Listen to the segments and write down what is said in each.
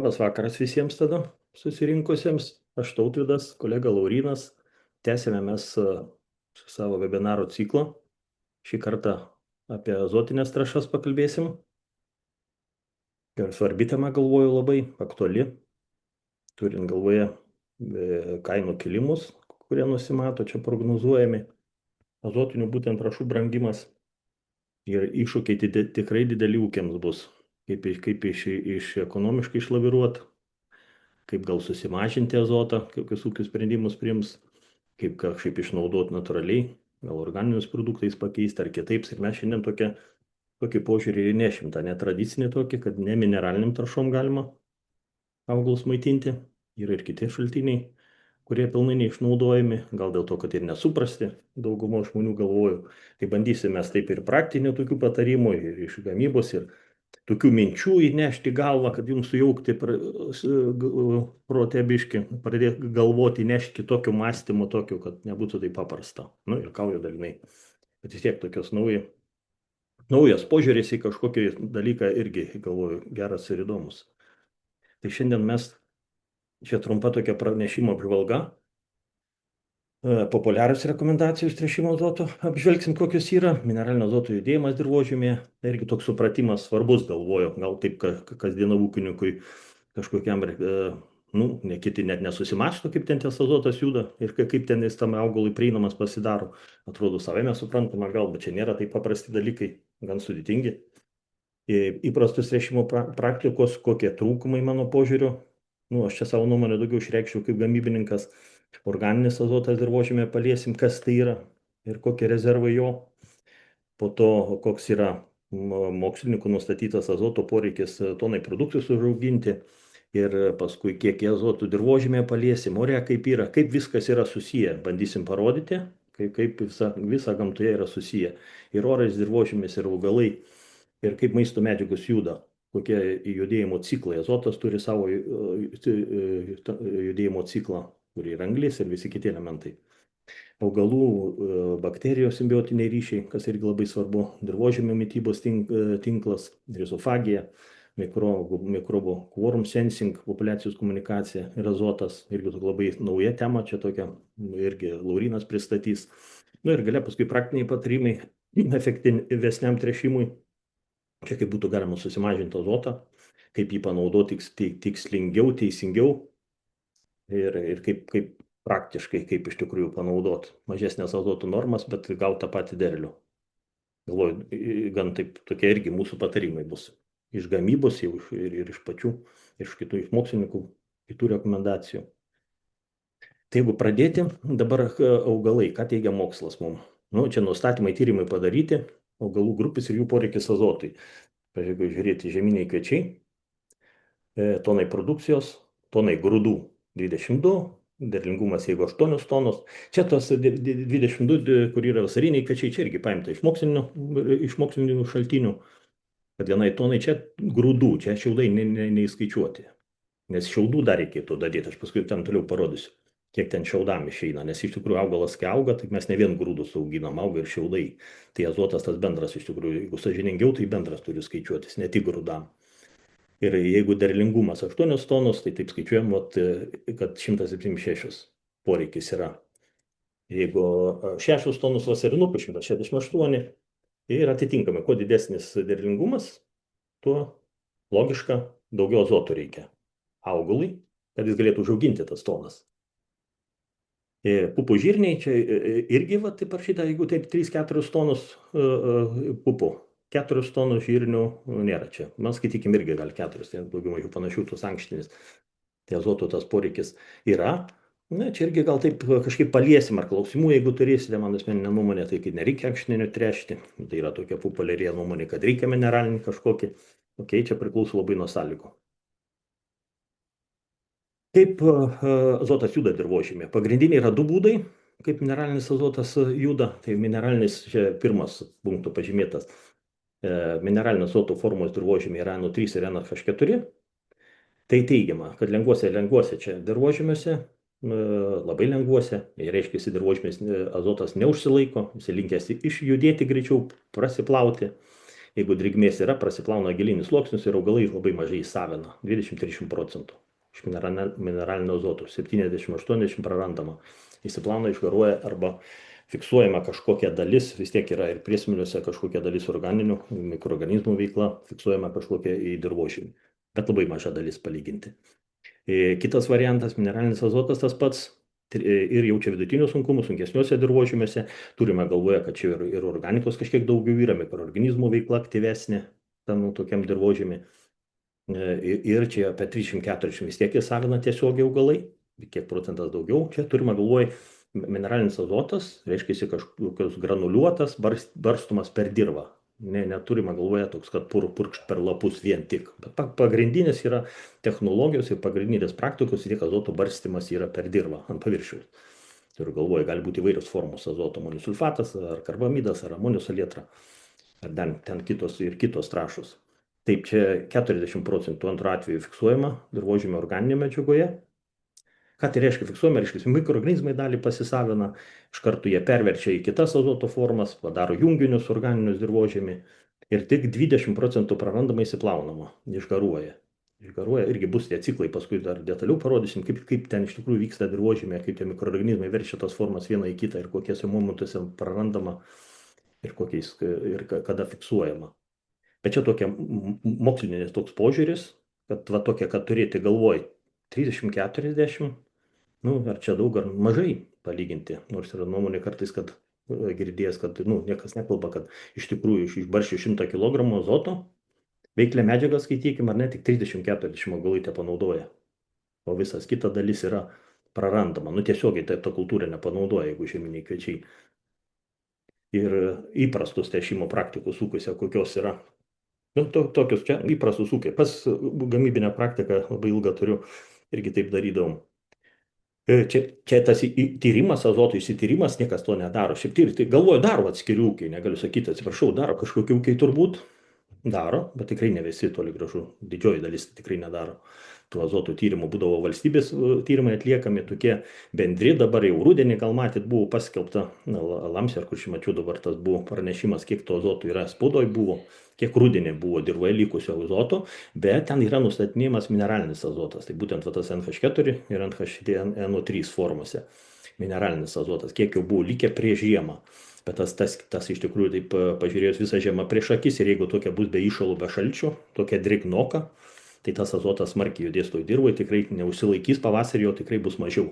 Labas vakaras visiems tada susirinkusiems. Aš Tautvydas, kolega Laurynas. Tęsėme mes savo webinaro ciklą. Šį kartą apie azotinės trąšas pakalbėsim. Ir svarbi tema, galvoju, labai aktuali, turint galvoje kainų kilimus, kurie nusimato, čia prognozuojami, azotinių būtent trąšų brangimas ir iššūkiai tikrai dideli ūkiams bus. Kaip iš ekonomiškai išlaviruoti, kaip gal susimažinti azotą, kokius ūkių sprendimus priims, kaip kažkaip išnaudoti natūraliai, gal organinius produktais pakeisti ar kitaip. Ir mes šiandien tokį požiūrį ir nešim, tą netradicinį tokį, kad ne mineraliniam taršom galima augalus maitinti. Yra ir kiti šaltiniai, kurie pilnai neišnaudojami, gal dėl to, kad ir nesuprasti daugumo žmonių, galvoju. Tai bandysime mes taip ir praktinių tokių patarimų, ir iš gamybos, ir tokių minčių įnešti galvą, kad jums sujaukti prote biškį, pradėti galvoti, įnešti kitokių mąstymų, tokių, kad nebūtų taip paprasta. Nu ir kaujo dalinai. Bet vis tiek tokios naujas požiūris į kažkokį dalyką irgi, galvoju, geras ir įdomus. Tai šiandien mes, čia trumpa tokia pranešimo apžvalga, populiarios rekomendacijos tręšimo azoto, apžvelgsim, kokios yra, mineralinio azoto judėjimas dirvožemėje, irgi toks supratimas svarbus, galvoju, gal taip kasdieną ūkininkui kažkokiam, ne kiti net nesusimąsto, kaip ten tas azotas juda ir kaip ten jis tam augalui prieinamas pasidaro. Atrodo savame suprantama, gal, bet čia nėra taip paprasti dalykai, gan sudėtingi. Įprastus tręšimo praktikos, kokie trūkumai mano požiūriu, aš čia savo nuomonę daugiau išreikščiau kaip gamybininkas. Organinis azotas dirvožemėje paliesim, kas tai yra ir kokie rezervai jo. Po to, koks yra mokslininkų nustatytas azoto poreikis tonai produktus užauginti. Ir paskui kiek azotų dirvožemėje paliesim, ore kaip yra, kaip viskas yra susiję. Bandysim parodyti, kaip visa gamtoje yra susiję. Ir oras, dirvožėmis, ir augalai. Ir kaip maisto medžiagos juda. Kokie judėjimo ciklai. Azotas turi savo judėjimo ciklą, kur yra anglis ir visi kiti elementai. Augalų, bakterijos simbiotiniai ryšiai, kas irgi labai svarbu, dirvožemio mitybos tinklas, rizofagija, mikrobų quorum sensing, populiacijos komunikacija ir azotas, irgi labai nauja tema, čia tokia irgi Laurynas pristatys. Ir galia paskui praktiniai patarimai efektyvesniam tręšimui, čia kaip būtų galima susimažinti azotą, kaip jį panaudoti tikslingiau, teisingiau. Ir kaip praktiškai, kaip iš tikrųjų panaudoti mažesnės azoto normas, bet gauti tą patį derlių. Galvoju, gan taip tokie irgi mūsų patarimai bus. Iš gamybos jau ir iš pačių, iš kitų, iš mokslininkų, kitų rekomendacijų. Tai jeigu pradėti, dabar augalai, ką teigia mokslas mums? Čia nustatymai, tyrimai padaryti, augalų grupės ir jų poreikis azotui. Pavyzdžiui, žiūrėti žieminiai kviečiai, tonai produkcijos, tonai grūdų 22, derlingumas jeigu 8 tonos. Čia tos 22, kur yra vasariniai kviečiai, čia irgi paimta iš mokslinių šaltinių, kad vienai tonai čia grūdų, čia šiaudai neįskaičiuoti. Nes šiaudų dar reikėtų dadėti, aš paskui ten toliau parodysiu, kiek ten šiaudam išeina, nes iš tikrųjų augalas, kai auga, tai mes ne vien grūdus auginam, auga ir šiaudai. Tai azotas tas bendras iš tikrųjų, jeigu sąžiningiau, tai bendras turi skaičiuotis, ne tik grūdam. Ir jeigu derlingumas 8 tonos, tai taip skaičiuojam, kad 176 poreikis yra. Jeigu 6 tonus vasarinukų, 168, ir atitinkamai, kuo didesnis derlingumas, tuo logiška daugiau azoto reikia augalui, kad jis galėtų užauginti tas tonas. Pupų žirniai, čia irgi, taip parašyta, jeigu taip 3-4 tonus pupų. 4 tonų žirnių nėra čia. Mes skaitykim irgi gal 4, tai daugiau mažiau panašių tos ankštinis. Tai azoto tas poreikis yra. Čia irgi gal taip kažkaip paliesim ar klausimų, jeigu turėsite, man asmeninė nuomonė, tai kad nereikia ankštinio tręšti. Tai yra tokia populiarėja nuomonė, kad reikia mineralinį kažkokį. Čia priklauso labai nuo sąlygų. Kaip azotas juda dirvožemėje? Pagrindiniai yra 2 būdai, kaip mineralinis azotas juda. Tai mineralinis, čia pirmas punktų pažymėtas. Mineralinio azoto formos dirvožemėje yra NO3 ir NH4. Tai teigiama, kad lengvuose čia dirvožemiuose, labai lengvuose, reiškia, dirvožemės azotas neužsilaiko, jis linkęs išjudėti greičiau, prasiplauti. Jeigu drėgmės yra, prasiplauna gilinis sluoksnius ir augalai labai mažai įsavina, 20-30% iš mineralinio azoto, 70-80 prarandama. Įsiplauna, išgaruoja arba fiksuojama kažkokia dalis, vis tiek yra ir priesmiliuose kažkokia dalis organinių mikroorganizmų veikla, fiksuojama kažkokia į dirvožemį, bet labai maža dalis palyginti. Kitas variantas, mineralinis azotas tas pats ir jaučia vidutinių sunkumų, sunkesniuose dirvožemiuose. Turime galvoje, kad čia ir organikos kažkiek daugiau yra, mikroorganizmų veikla aktyvesnė tam tokiam dirvožemį. Ir čia apie 340 vis tiek įsavina tiesiogiai augalai, kiek procentas daugiau. Čia turime galvoje mineralinis azotas, reiškia kažkokios granuliuotas, barstumas per dirvą. Neturime galvoje toks, kad purkšt per lapus vien tik. Bet pagrindinis yra technologijos ir pagrindinės praktikos, tiek azoto barstymas yra per dirvą ant paviršiaus. Turiu galvoje, gali būti įvairios formos azoto, amonio sulfatas, ar karbamidas, ar amonio salietra, ar ten kitos trąšos. Taip, čia 40% antru atveju fiksuojama dirvožemio organinėje medžiagoje. Ką tai reiškia fiksuojama? Reiškia, mikroorganizmai dalį pasisavina, iš karto jie perverčia į kitas azoto formas, padaro junginius organinius dirvožemį ir tik 20% prarandama įsiplaunama, išgaruoja. Išgaruoja, irgi bus tie ciklai, paskui dar detaliau parodysim, kaip ten iš tikrųjų vyksta dirvožemė, kaip tie mikroorganizmai verčia tas formas vieną į kitą ir kokiuose momentuose prarandama ir kada fiksuojama. Bet čia tokia mokslinis toks požiūris, kad va tokia, kad turėti galvoj 30-40, ar čia daug ar mažai palyginti, nors yra nuomonė kartais, kad girdėjęs, kad niekas nekalba, kad iš tikrųjų iš barščių 100 kg azoto veiklę medžiagą skaitykim, ar ne, tik 30-40 augalai te panaudoja, o visas kita dalis yra prarandama, tiesiogiai ta kultūra nepanaudoja, jeigu žieminiai kviečiai. Ir įprastus tręšimo praktikos ūkiuose, kokios yra. Tokius čia įprastus ūkiai. Pas gamybinę praktiką labai ilgą turiu, irgi taip darydavom. Čia tas tyrimas, azoto įsityrimas, niekas to nedaro. Šiaip tai galvoju, daro atskiri ūkiai, negaliu sakyti, atsiprašau, daro kažkokie ūkiai turbūt, daro, bet tikrai ne visi, toli gražu, didžioji dalis tikrai nedaro. Tų azoto tyrimų būdavo valstybės tyrimai atliekami, tokie bendri, dabar jau rudenį, gal matyt, buvo paskelbta, Lamser, kur šimačiu dabar tas buvo pranešimas, kiek to azoto yra spaudoj buvo, kiek rudenį buvo dirvoje likusio azoto, bet ten yra nustatinėjimas mineralinis azotas, tai būtent tas NH4 ir NO3 formose, mineralinis azotas, kiek jau buvo likę prieš žiemą. Bet tas iš tikrųjų, taip pažiūrėjus visą žiemą prieš akis, ir jeigu tokia bus be įšalų, be šalčių, tokia drėgnoka, tai tas azotas smarkiai judės toj dirvoj, tikrai neužsilaikys pavasarį, jo tikrai bus mažiau.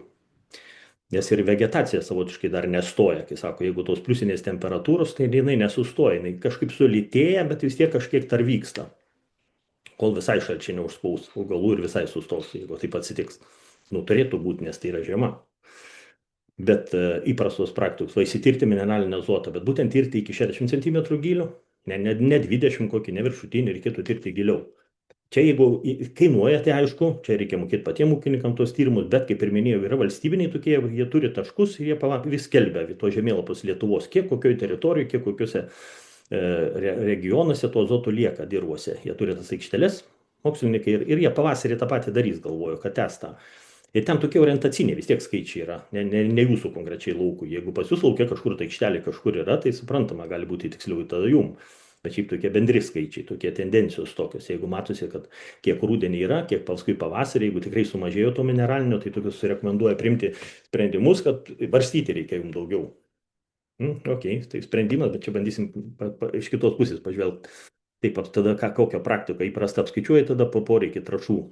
Nes ir vegetacija savotiškai dar nestoja, kai sako, jeigu tos pliusinės temperatūros, tai jinai nesustoja, jinai kažkaip sulėtėja, bet vis tiek kažkiek dar vyksta. Kol visai šalčiai neužspaus augalų ir visai sustos, jeigu taip atsitiks. Turėtų būti, nes tai yra žiema. Bet įprastos praktikos, įsitirti mineralinę azotą, bet būtent tirti iki 60 cm gilio, ne 20 kokį, ne viršutinį, reikėtų tirti giliau. Čia jeigu kainuoja, tai aišku, čia reikia mokėti patiems ūkininkams tos tyrimus, bet kaip ir minėjau, yra valstybiniai tokie, jie turi taškus ir jie vis skelbia to žemėlapos Lietuvos, kiek kokioje teritorijoje, kiek kokiuose regionuose to azoto lieka dirvose. Jie turi tas aikšteles, mokslininkai, ir jie pavasarį tą patį darys, galvoju, kad testą. Ir ten tokie orientaciniai vis tiek skaičiai yra, ne jūsų konkrečiai laukų. Jeigu pas jūs laukia kažkur ta aikštelė kažkur yra, tai suprantama, gali būti tiksliau tada jums. Bet šiaip tokie bendri skaičiai, tokie tendencijos tokios. Jeigu matosi, kad kiek rudenį yra, kiek paskui pavasarį, jeigu tikrai sumažėjo to mineralinio, tai tokius rekomenduoja priimti sprendimus, kad barstyti reikia jums daugiau. Ok, tai sprendimas, bet čia bandysim iš kitos pusės pažvelgti. Taip, tada kokią praktiką įprasta apskaičiuoja, tada po poreikį trąšų.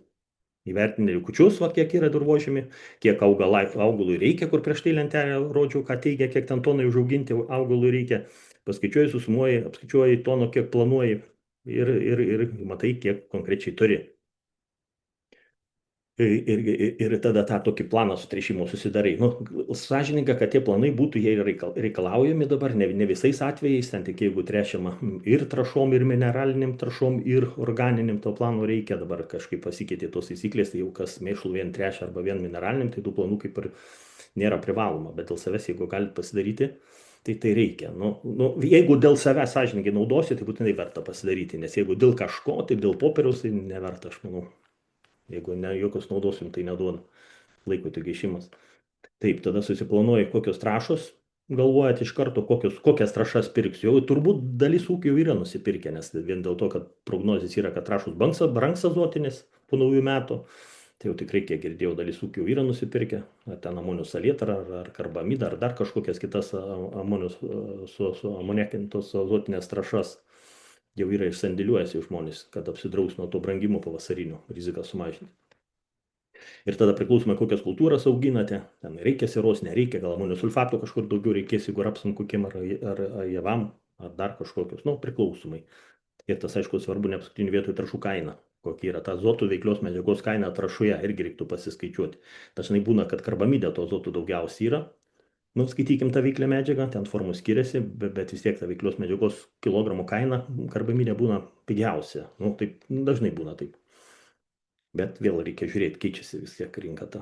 Įvertinti likučius, kiek yra dirvožemį, kiek augalui reikia, kur prieš tai lentelę rodžiau, ką teigia, kiek ten tonai užauginti augalui reikia. Paskaičiuoji, susumuoji, apskaičiuoji toną, kiek planuoji ir matai, kiek konkrečiai turi. Ir tada tą tokį planą sutręšimo susidarai. Sąžininga, kad tie planai būtų, jie reikalaujami dabar, ne visais atvejais, ten tik jeigu tręšiama ir trąšom, ir mineraliniam trąšom, ir organiniam, to plano reikia, dabar kažkaip pasikeitė tos taisyklės, tai jau kas mėšlų vien tręšia arba vien mineraliniam, tai tų planų kaip ir nėra privaloma, bet dėl savęs, jeigu galite pasidaryti, tai reikia. Jeigu dėl savęs sąžiningai naudosi, tai būtinai verta pasidaryti, nes jeigu dėl kažko, tai dėl popieriaus, tai neverta, aš manau. Jeigu jokios naudosim, tai neduoda laiko tik gaišimas. Taip, tada susiplanuoji, kokios trąšos, galvojat iš karto, kokias trąšas pirks. Jau turbūt dalis ūkių jau yra nusipirkę, nes vien dėl to, kad prognozijas yra, kad trąšos brangs azotinis po naujų metų. Tai jau tikrai, kiek girdėjau, dalis ūkių yra nusipirkę, ar ten amonio salietrą, ar karbamidą, ar dar kažkokias kitas amonius su amonekintos azotinės trąšas. Jau yra išsandėliuojasi žmonės, kad apsidraus nuo to brangimo pavasarinio, riziką sumažinti. Ir tada priklausomai kokias kultūras auginate, ten reikia siros, nereikia, gal amonio sulfato kažkur daugiau reikės, jeigu rapsam kokiem ar javam, ar dar kažkokius, nu, priklausomai. Ir tas, aišku, svarbu ne paskutinį vietoj trąšų kaina, kokia yra ta azotų veiklios medžiagos kaina trąšoje, irgi reiktų pasiskaičiuoti. Dažnai būna, kad karbamidė to azotų daugiausiai yra, nu, skaitykim tą veiklę medžiagą, ten formų skiriasi, bet vis tiek ta veiklios medžiagos kilogramų kaina karbamidė būna pigiausia, nu, taip dažnai būna taip. Bet vėl reikia žiūrėti, keičiasi vis tiek rinka ta.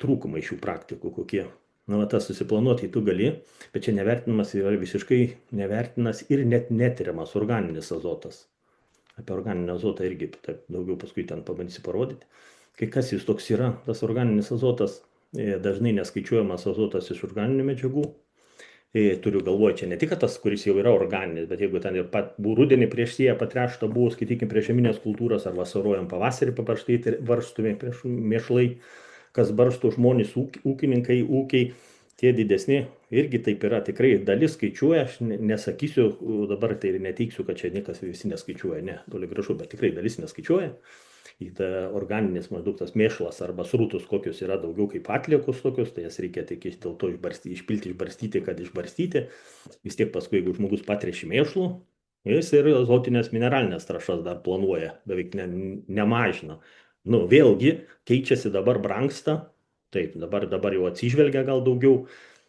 Trūkumai šių praktikų kokie. Na, va, tas susiplanuoti tu gali, bet čia nevertinamas yra visiškai nevertinas ir net netiriamas organinis azotas. Apie organinį azotą irgi taip, daugiau paskui ten pabandysiu parodyti. Kai kas jis toks yra, tas organinis azotas, dažnai neskaičiuojamas azotas iš organinių medžiagų. Turiu galvoje čia ne tik tas, kuris jau yra organinis, bet jeigu ten ir rudenį prieš sėją patrešta buvo, skaitykim, prieš žeminės kultūras ar vasarojam pavasarį paprastai varstumi prieš mėšlai, kas barstų žmonės, ūkininkai, ūkiai, tie didesni, irgi taip yra, tikrai dalis skaičiuoja, aš nesakysiu, dabar tai ir neteiksiu, kad čia niekas visi neskaičiuoja, ne, toli gražu, bet tikrai dalis neskaičiuoja. Į tą organinis maždaug tas mėšlas arba srutus, kokios yra daugiau kaip atliekos tokios, tai jas reikia tik dėl to išpilti, išbarstyti, kad išbarstyti. Vis tiek paskui, jeigu žmogus patrešia mėšlų, jis ir azotinės mineralinės trąšas dar planuoja, beveik nemažina. Nu, vėlgi, keičiasi dabar brangsta, taip, dabar jau atsižvelgia gal daugiau,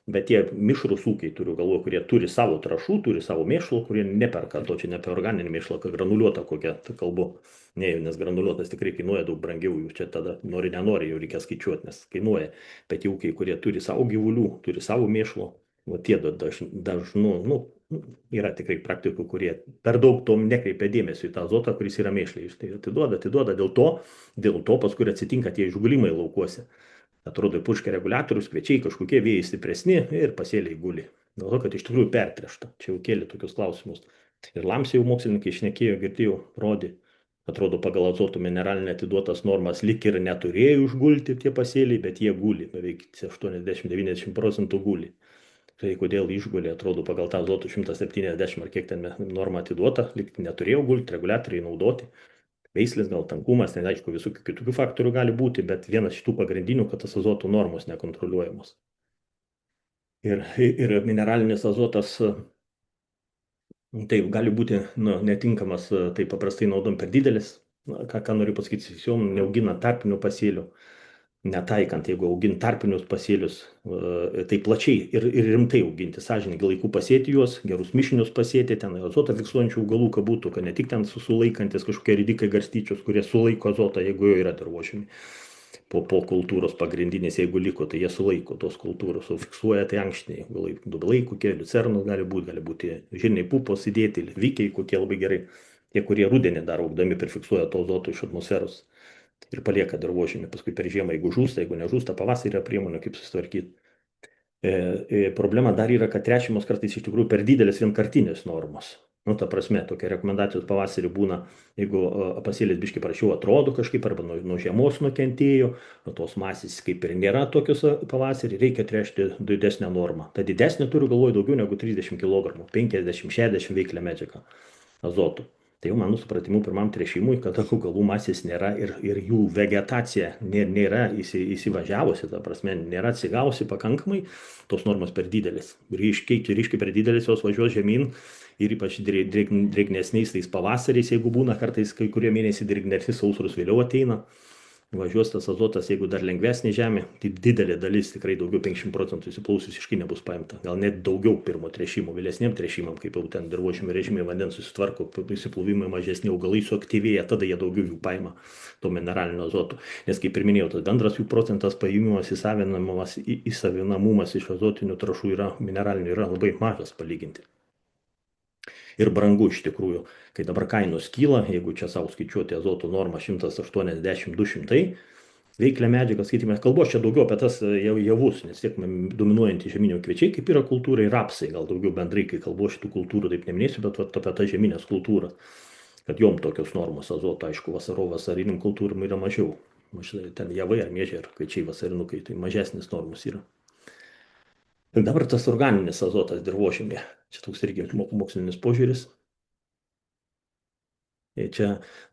bet tie mišrūs ūkiai, turiu galvoje, kurie turi savo trąšų, turi savo mėšlų, kurie neperka, to čia ne apie organinį mėšlą, kad granuliuotą kokią kalbu. Ne, nes granuliuotas tikrai kainuoja daug brangiau, jų čia tada nori, nenori, jau reikia skaičiuoti, nes kainuoja. Bet tie ūkiai, kurie turi savo gyvulių, turi savo mėšlo, va tie dažnu, nu, yra tikrai praktikų, kurie per daug tom nekreipia dėmesio į tą azotą, kuris yra mėšliai. Tai atiduoda, dėl to paskui atsitinka tie išgulimai laukuose. Atrodo, purškia reguliatorius, kviečiai kažkokie vėjai stipresni ir pasėliai guli. Dėl to, kad iš tikrųjų pertrešta. Čia jau kėlė tokius klausimus. Ir lamsiai jau mokslininkai šnekėjo, girdėjau, rodė. Atrodo, pagal azotų mineralinę atiduotas normas lik ir neturėjo užgulti tie pasėliai, bet jie guli, beveik 80-90% guli. Tai kodėl išgulė, atrodo, pagal tą azotų 170 ar kiek ten normą atiduota, lik neturėjo gulti, reguliatoriai naudoti. Veislės, gal tankumas, ten aišku, visų kitokių faktorių gali būti, bet vienas iš tų pagrindinių, kad tas azotų normos nekontroliuojamos. Ir mineralinis azotas, tai gali būti netinkamas, tai paprastai naudom per didelis, ką noriu pasakyti, jom neaugina tarpinių pasėlių, netaikant, jeigu augint tarpinius pasėlius, tai plačiai ir rimtai auginti, sąžininkai laiku pasėti juos, gerus mišinius pasėti, ten azotą fiksuojančių augalų, kad būtų, kad ne tik ten sulaikantis kažkokie ridikai garstyčios, kurie sulaiko azotą, jeigu jau yra dirvožemy. Po kultūros pagrindinės, jeigu liko, tai jie sulaiko tos kultūros, o fiksuoja tai ankštiniai augalai, dubilai kokie, liucernos gali būti žirniai pupos įdėti, vykiai kokie labai gerai, tie, kurie rudenį dar augdami prifiksuoja to azoto iš atmosferos ir palieka dirvožemį, paskui per žiemą, jeigu žūsta, jeigu nežūsta, pavasarį yra priemonių, kaip susitvarkyti. Problema dar yra, kad tręšimos kartais iš tikrųjų per didelės vienkartinės normos. Nu, ta prasme, tokia rekomendacijos pavasarį būna, jeigu pasėlis biškai prašiau atrodo kažkaip, arba nuo žiemos nukentėjo, tos masės kaip ir nėra tokios pavasarį, reikia tręšti didesnę normą. Ta didesnė turiu galvoje daugiau negu 30 kg, 50-60 veiklę medžiagą azotų. Tai jau mano supratimu pirmam tręšimui, kada augalų masės nėra ir jų vegetacija nėra įsivažiavusi, ta prasme, nėra atsigavusi pakankamai, tos normos per didelis. Ryškiai per didelis jos važiuos žemyn ir ypač drėgnesniais tais pavasariais, jeigu būna kartais kai kurie mėnesiai drėgnesni, sausrus vėliau ateina. Važiuos tas azotas, jeigu dar lengvesnė žemė, tai didelė dalis, tikrai daugiau 50% įsiplausius visiškai nebus paimta. Gal net daugiau pirmo tręšimo, vėlesniam tręšimam, kaip jau ten dirvožemio režimai vandens susitvarko, įsiplovimai mažesni, augalai suaktyvėja, tada jie daugiau jų paima to mineralinio azoto. Nes kaip ir minėjau, tas bendras jų procentas paėmimas, įsavinamumas iš azotinių trąšų yra mineralinių yra labai mažas palyginti. Ir brangu iš tikrųjų, kai dabar kainos kyla, jeigu čia savo skaičiuoti azoto normą 180-200, veiklią medžiagą, sakykime, kalbu aš čia daugiau apie tas javus, nes tiek dominuojantys žeminių kviečiai, kaip yra kultūra, ir rapsai, gal daugiau bendrai, kai kalbu šitų kultūrų, taip neminėsiu, bet vat, apie tas žeminės kultūras, kad jom tokios normos azoto, aišku, vasariniam kultūram yra mažiau. Ten javai ar miežiai ar kviečiai vasarinukai, tai mažesnis normos yra. Ir dabar tas organinis azotas dirvožemė, čia toks irgi mokslinis požiūris. Ir čia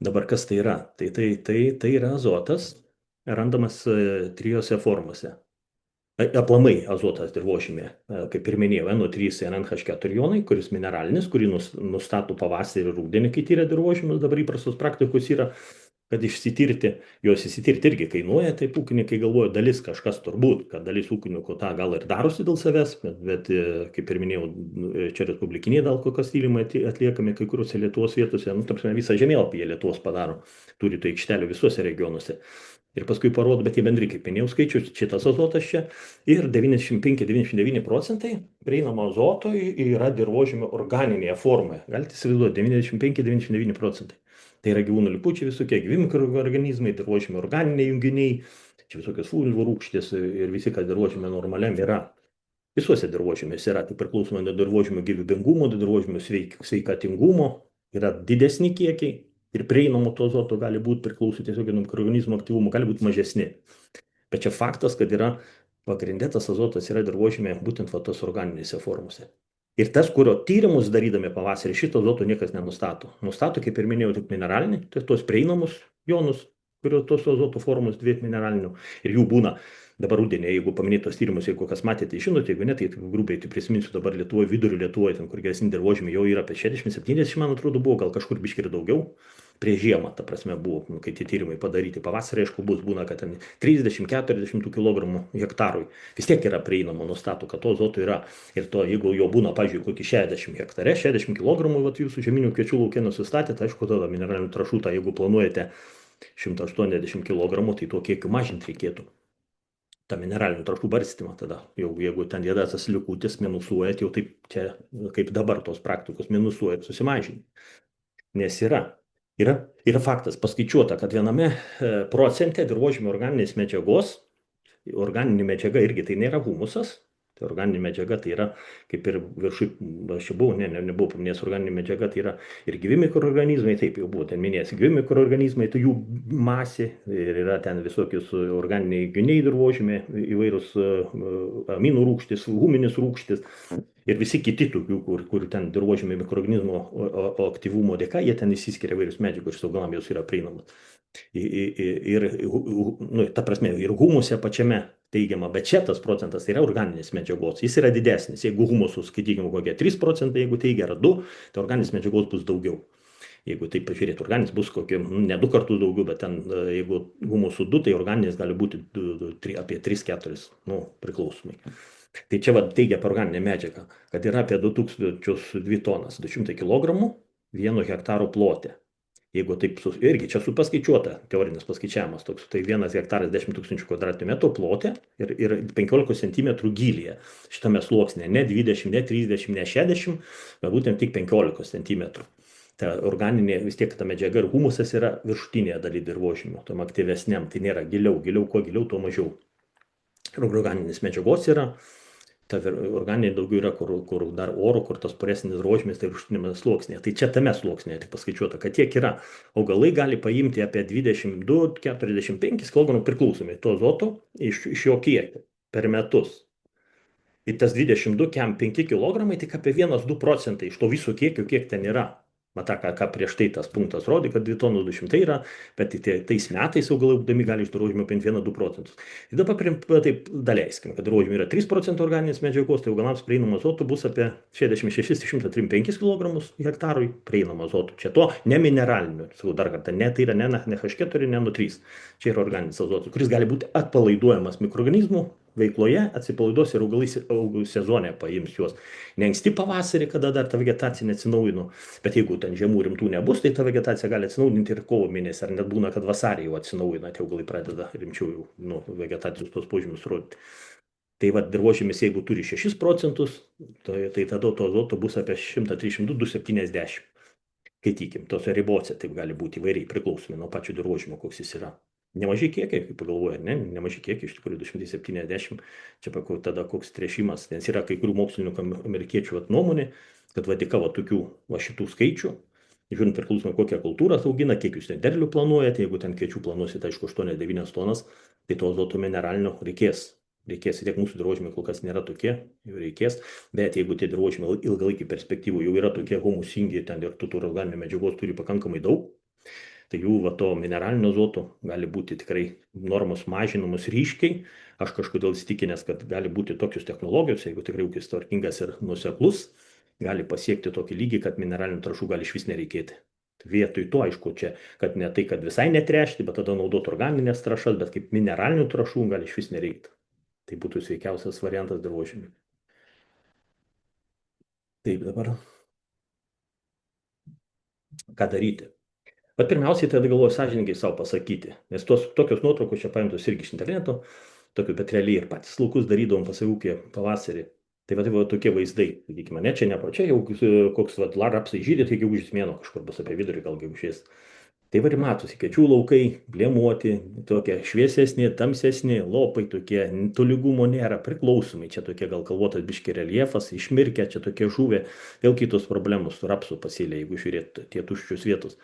dabar kas tai yra? Tai yra azotas, randamas trijose formose. Aplamai azotas dirvožemė, kaip ir minėjau, NO3 ir NH4 jonai, kuris mineralinis, kurį nustato pavasarį ir rudenį, kai tyria dirvožemius, dabar įprastos praktikos yra, kad išsitirti, juos įsitirti irgi kainuoja, taip ūkininkai galvoja, dalis kažkas turbūt, kad dalis ūkininkų tą gal ir darosi dėl savęs, bet kaip ir minėjau, čia respublikiniai dėl kokios tyrimai atliekami kai kuriuose Lietuvos vietose, tarpsime, visą žemėlapį jie Lietuvos padaro, turi tų aikštelių visuose regionuose. Ir paskui parodo, bet jie bendri, kaip minėjau, skaičius, šitas azotas čia, ir 95-99% prieinamo azoto yra dirvožemio organinėje formoje. Galite įsivaizduoti, 95-99%. Tai yra gyvūnų lipučiai visokie, gyvi mikroorganizmai, dirvožemio organiniai junginiai, čia visokios fulvių rūgštys ir visi, kas dirvožemio normaliam yra. Visuose dirvožemiuose yra, tai priklausomai nuo dirvožemio gyvybingumo, nuo dirvožemio sveikatingumo, yra didesni kiekiai ir prieinamo to azoto gali būti priklauso tiesiog nuo mikroorganizmo aktyvumo, gali būti mažesni. Bet čia faktas, kad yra pagrindė tas azotas yra dirvožemė būtent va tos organinėse formose. Ir tas, kurio tyrimus darydami pavasarį, šito azoto niekas nenustato. Nustato, kaip ir minėjau, tik mineralinį, tai tos prieinamus jonus, kurio tos azoto formos dvi mineralinių. Ir jų būna dabar rudenį, jeigu paminėtos tyrimus, jeigu kas matėte, žinote, jeigu ne, tai grubiai tai prisiminsiu dabar Lietuvoje, vidurio Lietuvoje, ten kur geresni dirvožemiai jau yra apie 60-70, man atrodo, buvo, gal kažkur biškir daugiau. Prie žiemą, ta prasme, buvo, kai tie tyrimai padaryti. Pavasarį, aišku, būna, kad ten 30-40 kg hektarui vis tiek yra prieinama, nustato, kad to azoto yra. Ir to, jeigu jo būna, pažiūrėjau, kokį 60 hektare, 60 kg, vat jūsų žeminių kviečių laukia nusistatėte, aišku, tada mineralinių trąšų, tą, jeigu planuojate 180 kg, tai to kiekį mažinti reikėtų. Ta mineralinių trąšų barstymą tada, jau jeigu ten yra tas likutis minusuojat, jau taip čia, kaip dabar tos praktikos minusuojat, susimažinti. Nes yra faktas, paskaičiuota, kad viename procente dirvožemio organinės medžiagos, organinė medžiaga irgi tai nėra humusas, tai organinė medžiaga tai yra, kaip ir viršui, aš čia buvau, nebuvau paminėjęs, organinė medžiaga tai yra ir gyvi mikroorganizmai, taip jau buvo ten minėjęs, gyvi mikroorganizmai, tai jų masė ir yra ten visokius organiniai junginiai dirvožemė, įvairūs aminų rūgštys, huminis rūgštys. Ir visi kiti tokių, kur ten dirvožemio mikroorganizmo aktyvumo dėka, jie ten įsiskiria vairius medžiagos ir augalam jos yra prieinamas. Ir, ta prasme, ir humuse pačiame teigiama, bet čia tas procentas tai yra organinės medžiagos, jis yra didesnis. Jeigu humusus, skaitykime, kokie 3%, jeigu teigia yra 2, tai organinės medžiagos bus daugiau. Jeigu taip pažiūrėti, organinis bus kokie, ne 2 kartus daugiau, bet ten, jeigu humusų 2, tai organinis gali būti apie 3-4, priklausomai. Tai čia teigia apie organinę medžiagą, kad yra apie 2002 tonas, 200 kg 1 hektaro plote. Jeigu taip, irgi čia paskaičiuota, teorinis paskaičiavimas toks, tai 1 hektaras 10 000 km2 plote ir 15 cm gylyje šitame sluoksnėje, ne 20, ne 30, ne 60, bet būtent tik 15 cm. Ta organinė vis tiek ta medžiaga ir humusas yra viršutinėje dalyje dirvožemio, tom aktyvesniam, tai nėra giliau, kuo giliau, tuo mažiau. Ir organinės medžiagos yra, ta organinė daugiau yra, kur dar oro, kur tas puresnis dirvožemis, tai viršutinėme sluoksnėje. Tai čia tame sluoksnėje tik paskaičiuota, kad tiek yra. Augalai gali paimti apie 22-45 kg priklausomai to azoto iš jo kiekio per metus. Ir tas 22-5 kg tik apie 1-2 procentai iš to viso kiekio, kiek ten yra. Mata, ką prieš tai tas punktas rodė, kad 2 tonų 200 yra, bet tais metais augalai būdami gali iš dirvožemio paimti 1-2 procentus. Ir dabar taip daleiskime, kad dirvožemio yra 3% organinės medžiagos, tai augalams prieinamo azoto bus apie 66-135 kg hektarui prieinamo azoto. Čia to ne mineralinio, sakau dar kartą, ne, tai yra ne NH4, ne NO3. Čia yra organinis azotas, kuris gali būti atpalaiduojamas mikroorganizmų veikloje, atsipalaiduos ir augalai sezone paims juos. Ne anksti pavasarį, kada dar ta vegetacija neatsinaujino, bet jeigu ten žiemų rimtų nebus, tai ta vegetacija gali atsinaujinti ir kovo mėnesį, ar net būna, kad vasarį jau atsinaujina, tie augalai pradeda rimčiau jau vegetacijos tos požymius rodyti. Tai dirvožemis, jeigu turi 6%, tai tada to azoto bus apie 132-270. Skaitykim, tose ribose taip gali būti įvairiai, priklausomai nuo pačio dirvožemio, koks jis yra. Nemaži kiekiai, kaip pagalvoja, ne, nemaži kiekiai, iš tikrųjų 270, čia tada koks tręšimas, nes yra kai kurių mokslininkų amerikiečių nuomonė, kad va dėka va tokių va šitų skaičių, žiūrint priklausomai kokią kultūrą augina, kiek jūs ten derlių planuojate, jeigu ten kviečių planuosite, aišku, 8-9 tonas, tai to azoto mineralinio reikės. Reikės, tiek mūsų dirvožemiai kol kas nėra tokie, jų reikės, bet jeigu tie dirvožemiai ilgalaikį perspektyvų jau yra tokie humusingi, ten ir tų organinių medžiagos turi pakankamai daug, tai jų va to mineralinio azoto gali būti tikrai normos mažinamos ryškiai. Aš kažkodėl įsitikinęs, kad gali būti tokios technologijos, jeigu tikrai ūkis tvarkingas ir nuoseklus, gali pasiekti tokį lygį, kad mineralinių trąšų gali iš vis nereikėti. Vietoj to, aišku, čia, kad ne tai, kad visai netrešti, bet tada naudoti organinės trąšas, bet kaip mineralinių trąšų gali iš vis nereikti. Tai būtų sveikiausias variantas dirvožemiui. Taip, dabar ką daryti? Bet pirmiausiai tada galvoju sąžininkai savo pasakyti, nes tokios nuotraukos čia paimtos irgi iš interneto, tokių, bet realiai ir patys laukus darydavom pasivūkį pavasarį. Tai va tokie vaizdai, sakykime, ne, čia nepačia, jau koks rapsai žydė, tai gegužės mėno kažkur bus apie vidurį, gal gegužės. Tai va ir matosi, kviečių laukai, blėmuoti, tokie šviesesni, tamsesni, lopai tokie, tolygumo nėra, priklausomai, čia tokie gal kalvotas biški reljefas, išmirkę, čia tokie žuvė, vėl kitos problemos su rapsų pasėlė, jeigu žiūrėt tie tuščios vietos.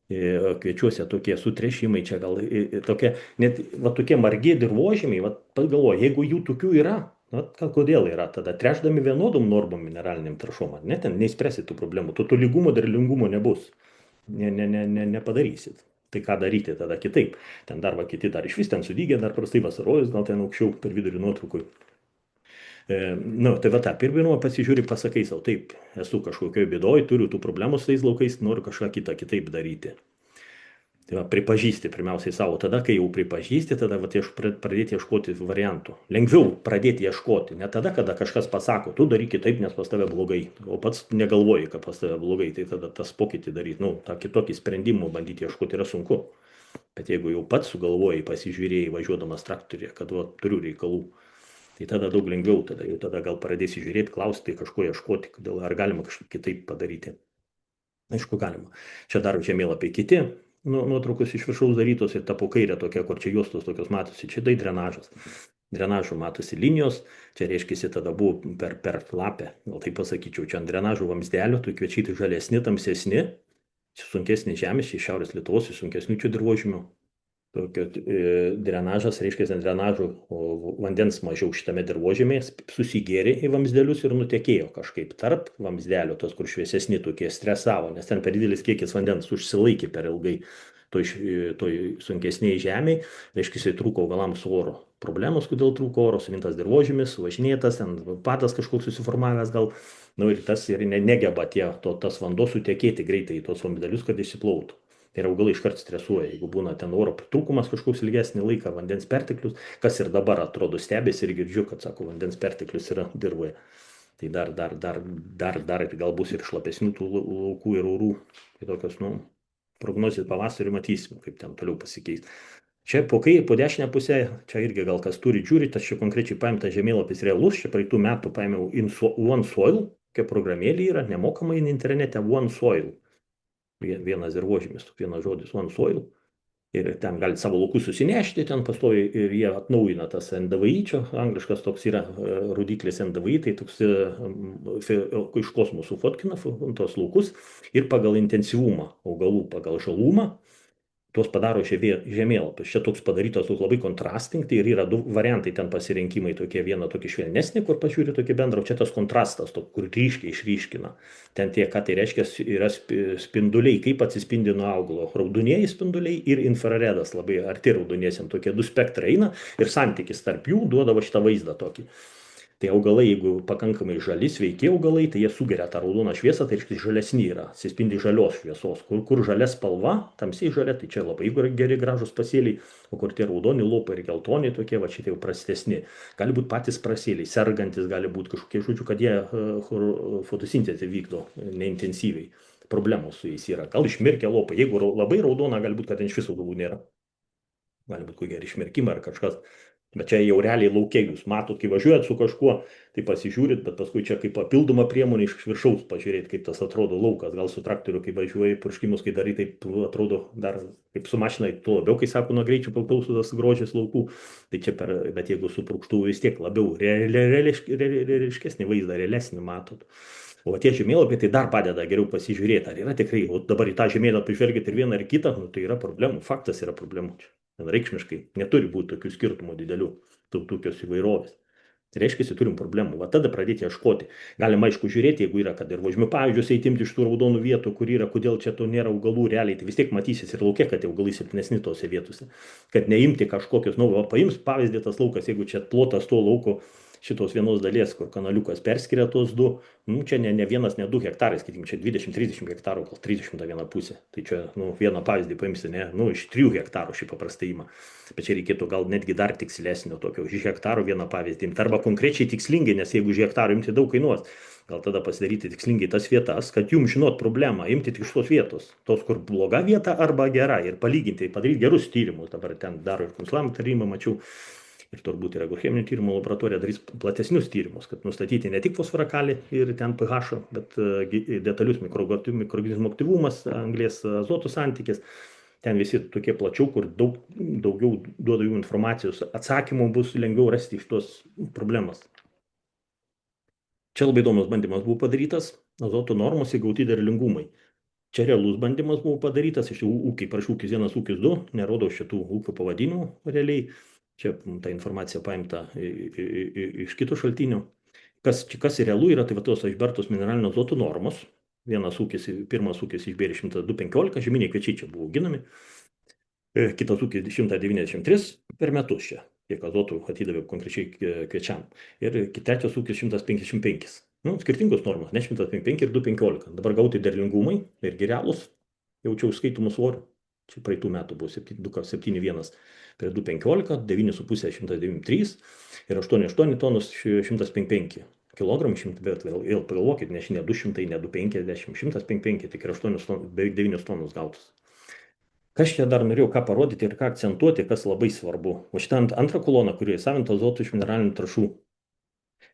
Kviečiuose tokie sutrešimai, čia gal tokie, net va tokie margi dirvožemiai, va pagalvoju, jeigu jų tokių yra, na, kodėl yra, tada trešdami vienodom normom mineraliniam trąšom, ne, ten neįspręsit tų problemų, to tolygumo, derlingumo nebus, nepadarysit. Tai ką daryti tada kitaip? Ten dar va kiti dar iš vis ten sudygė, dar prastai vasarojus, gal ten aukščiau per vidurį nuotraukui. Tai va tą pirmą pasižiūri, pasakai savo, taip, esu kažkokioje bėdoje, turiu tų problemų su tais laukais, noriu kažką kitą kitaip daryti. Tai va, pripažįsti pirmiausiai savo, tada, kai jau pripažįsti, tada va, pradėti ieškoti variantų. Lengviau pradėti ieškoti, ne tada, kada kažkas pasako, tu daryk kitaip, nes pas tave blogai, o pats negalvoji, kad pas tave blogai, tai tada tas pokytį daryti, tą kitokį sprendimą bandyti ieškoti yra sunku. Bet jeigu jau pats sugalvojai, pasižiūrėjai važiuodamas traktorė, kad va, turiu reikalų, tai tada daug lengviau, tada gal pradėsi žiūrėti, klausti, kažko ieškoti, kodėl, ar galima kažkaip kitaip padaryti. Aišku, galima. Čia dar žemėlapiai kiti, nuotraukos iš viršaus darytos ir ta po kairė tokia, kur čia juostos tokios matosi, čia tai drenažas. Drenažų matosi linijos, čia reiškia, tada buvo per lapę, gal taip pasakyčiau, čia ant drenažų vamsdelio, tu kviečiai tai žalesni, tamsesni, čia sunkesnė žemė, čia iš Šiaurės Lietuvos, iš sunkesnių čia dirvožemių. Tokio drenažas, reiškia, ant drenažų vandens mažiau šitame dirvožemėje susigėrė į vamsdelius ir nutekėjo kažkaip tarp vamsdelio, tos, kur šviesesni tokie stresavo, nes ten per didelis kiekis vandens užsilaikė per ilgai toj sunkesniai žemiai, reiškia, jisai trūko augalams oro. Problemos, kodėl trūko oro, sumintas dirvožemis, važinėtas, ten padas kažkoks susiformavęs gal, ir tas ir negeba tas vanduo sutekėti greitai į tos vamsdelius, kad išsiplautų. Tai yra augalai iškart stresuoja, jeigu būna ten oro trūkumas kažkoks ilgesnį laiką, vandens perteklius, kas ir dabar atrodo stebėsi ir girdžiu, kad, sako, vandens perteklius yra dirvoje. Tai dar gal bus ir šlapesnių tų laukų ir orų. Tai tokios, prognozės pavasarį matysim, kaip ten toliau pasikeis. Čia po dešinę pusę, čia irgi gal kas turi žiūri, tas čia konkrečiai paimtas žemėlapis realus, čia praeitų metų paėmiau OneSoil, kokia programėlė yra, nemokamai internete OneSoil. Vienas dirvožemis, vienas žodis OneSoil. Ir ten galite savo laukus susinešti, ten pastovi ir jie atnaujina tas NDVI, čia angliškas toks yra rodiklis NDVI, tai toks iš kosmosų fotkina tos laukus ir pagal intensyvumą augalų, pagal žalumą, tuos padaro žemėlapius. Čia toks padarytas labai kontrasting, tai ir yra du variantai ten pasirinkimai, tokie vieną tokį švelnesnį, kur pažiūri tokį bendrą, čia tas kontrastas, kur ryškiai išryškina. Ten tie, ką tai reiškia, yra spinduliai, kaip atsispindi nuo augalo. Raudonieji spinduliai ir infraredas, labai arti raudoniesiam, tokie du spektrai eina ir santykis tarp jų duodavo šitą vaizdą tokį. Tai augalai, jeigu pakankamai žali, sveiki augalai, tai jie sugeria tą raudoną šviesą, tai reiškia žalesni yra, atsispindi žalios šviesos. Kur žalia spalva, tamsiai žalia, tai čia labai geri gražus pasėliai, o kur tie raudoni lopai ir geltoni tokie, va šitie jau prastesni. Gali būti patys pasėliai, sergantis, gali būti kažkokie, žodžiu, kad jie fotosintezę vykdo neintensyviai. Problemos su jais yra. Gal išmirkę lopai, jeigu labai raudona, gali būti, kad ten iš viso augalų nėra. Gali būti kokie išmirkimai ar kažkas. Bet čia jau realiai laukia jūs matot, kai važiuojat su kažkuo, tai pasižiūrit, bet paskui čia kaip papildoma priemonė iš viršaus pažiūrėti, kaip tas atrodo laukas. Gal su traktoriu, kai važiuoji, purškimus, kai darai, taip atrodo dar kaip su mašinai, tuo labiau, kai sako, nuo greičio priklauso tas grožis laukų. Tai čia bet jeigu su purkštuvu vis tiek labiau reališkesnį vaizdą, realesnį matot. O tie žemėlapiai tai dar padeda geriau pasižiūrėti, ar yra tikrai, o dabar į tą žemėlapį žvelgiat ir vieną ir kitą, nu, tai yra problemų, faktas yra problemų čia. Vienareikšmiškai neturi būti tokių skirtumų didelių, tokios įvairovės. Tai reiškia, turim problemų. Va tada pradėti ieškoti. Galima aišku žiūrėti, jeigu yra, kad ir važiuojame pavyzdžius įtimti iš tų raudonų vietų, kur yra, kodėl čia to nėra augalų realiai, tai vis tiek matysis ir laukia, kad augalai silpnesni tose vietose. Kad neimti kažkokios, nu, paims pavyzdį tas laukas, jeigu čia plotas to lauko šitos vienos dalies, kur kanaliukas perskiria tos du, nu, čia ne vienas, ne 2 hektarai, skaitim, čia 20-30 hektarų, gal 30 vieną pusę. Tai čia, nu, vieną pavyzdį paimsi, ne, nu, iš 3 hektarų šį paprastai ima. Bet čia reikėtų gal netgi dar tikslesnio tokio, iš hektarų vieną pavyzdį imti, arba konkrečiai tikslingai, nes jeigu iš hektarų imti daug kainuos, gal tada pasidaryti tikslingai tas vietas, kad jums žinot problemą, imti tik iš tos vietos, tos, kur bloga vieta arba gera, ir palyginti, padaryti gerus tyrimus. Dabar ten daro ir konsulam tarimą, mačiau. Ir turbūt ir agrocheminio tyrimo laboratorija darys platesnius tyrimus, kad nustatyti ne tik fosforą, kalį ir ten pH, bet detalius mikroorganizmų aktyvumas, anglies azoto santykis. Ten visi tokie plačiau, kur daugiau duoda jų informacijos, atsakymų bus lengviau rasti iš tos problemas. Čia labai įdomus bandymas buvo padarytas, azoto normos įgauti derlingumai. Čia realus bandymas buvo padarytas, iš ūkiai, prašau, ūkis 1, ūkis 2, nerodo šitų ūkių pavadinimų realiai. Čia ta informacija paimta iš kitų šaltinių. Kas realu yra, tai va tos išbertos mineralinio azoto normos. Pirmas ūkis išbėrė 102,15, žeminiai kviečiai čia buvo auginami. Kitas ūkis 193 per metus čia, kiek azotų atidavė konkrečiai kviečiam. Ir trečias ūkis 155. Nu, skirtingos normos, ne 155 ir 2,15. Dabar gauti derlingumai ir realūs, jaučiau skaitomų svorių. Čia praeitų metų buvo 2,71 prie 2,15, 9,5 193 ir 8,8 tonus 155 kilogramų, bet vėl pagalvokit, ne 200, ne 250, 155, tik ir 8 tonus, beveik 9 tonus gautus. Kas čia dar norėjau ką parodyti ir ką akcentuoti, kas labai svarbu. O šitą antrą koloną, kurioje įsavinta azoto iš mineralinių trąšų,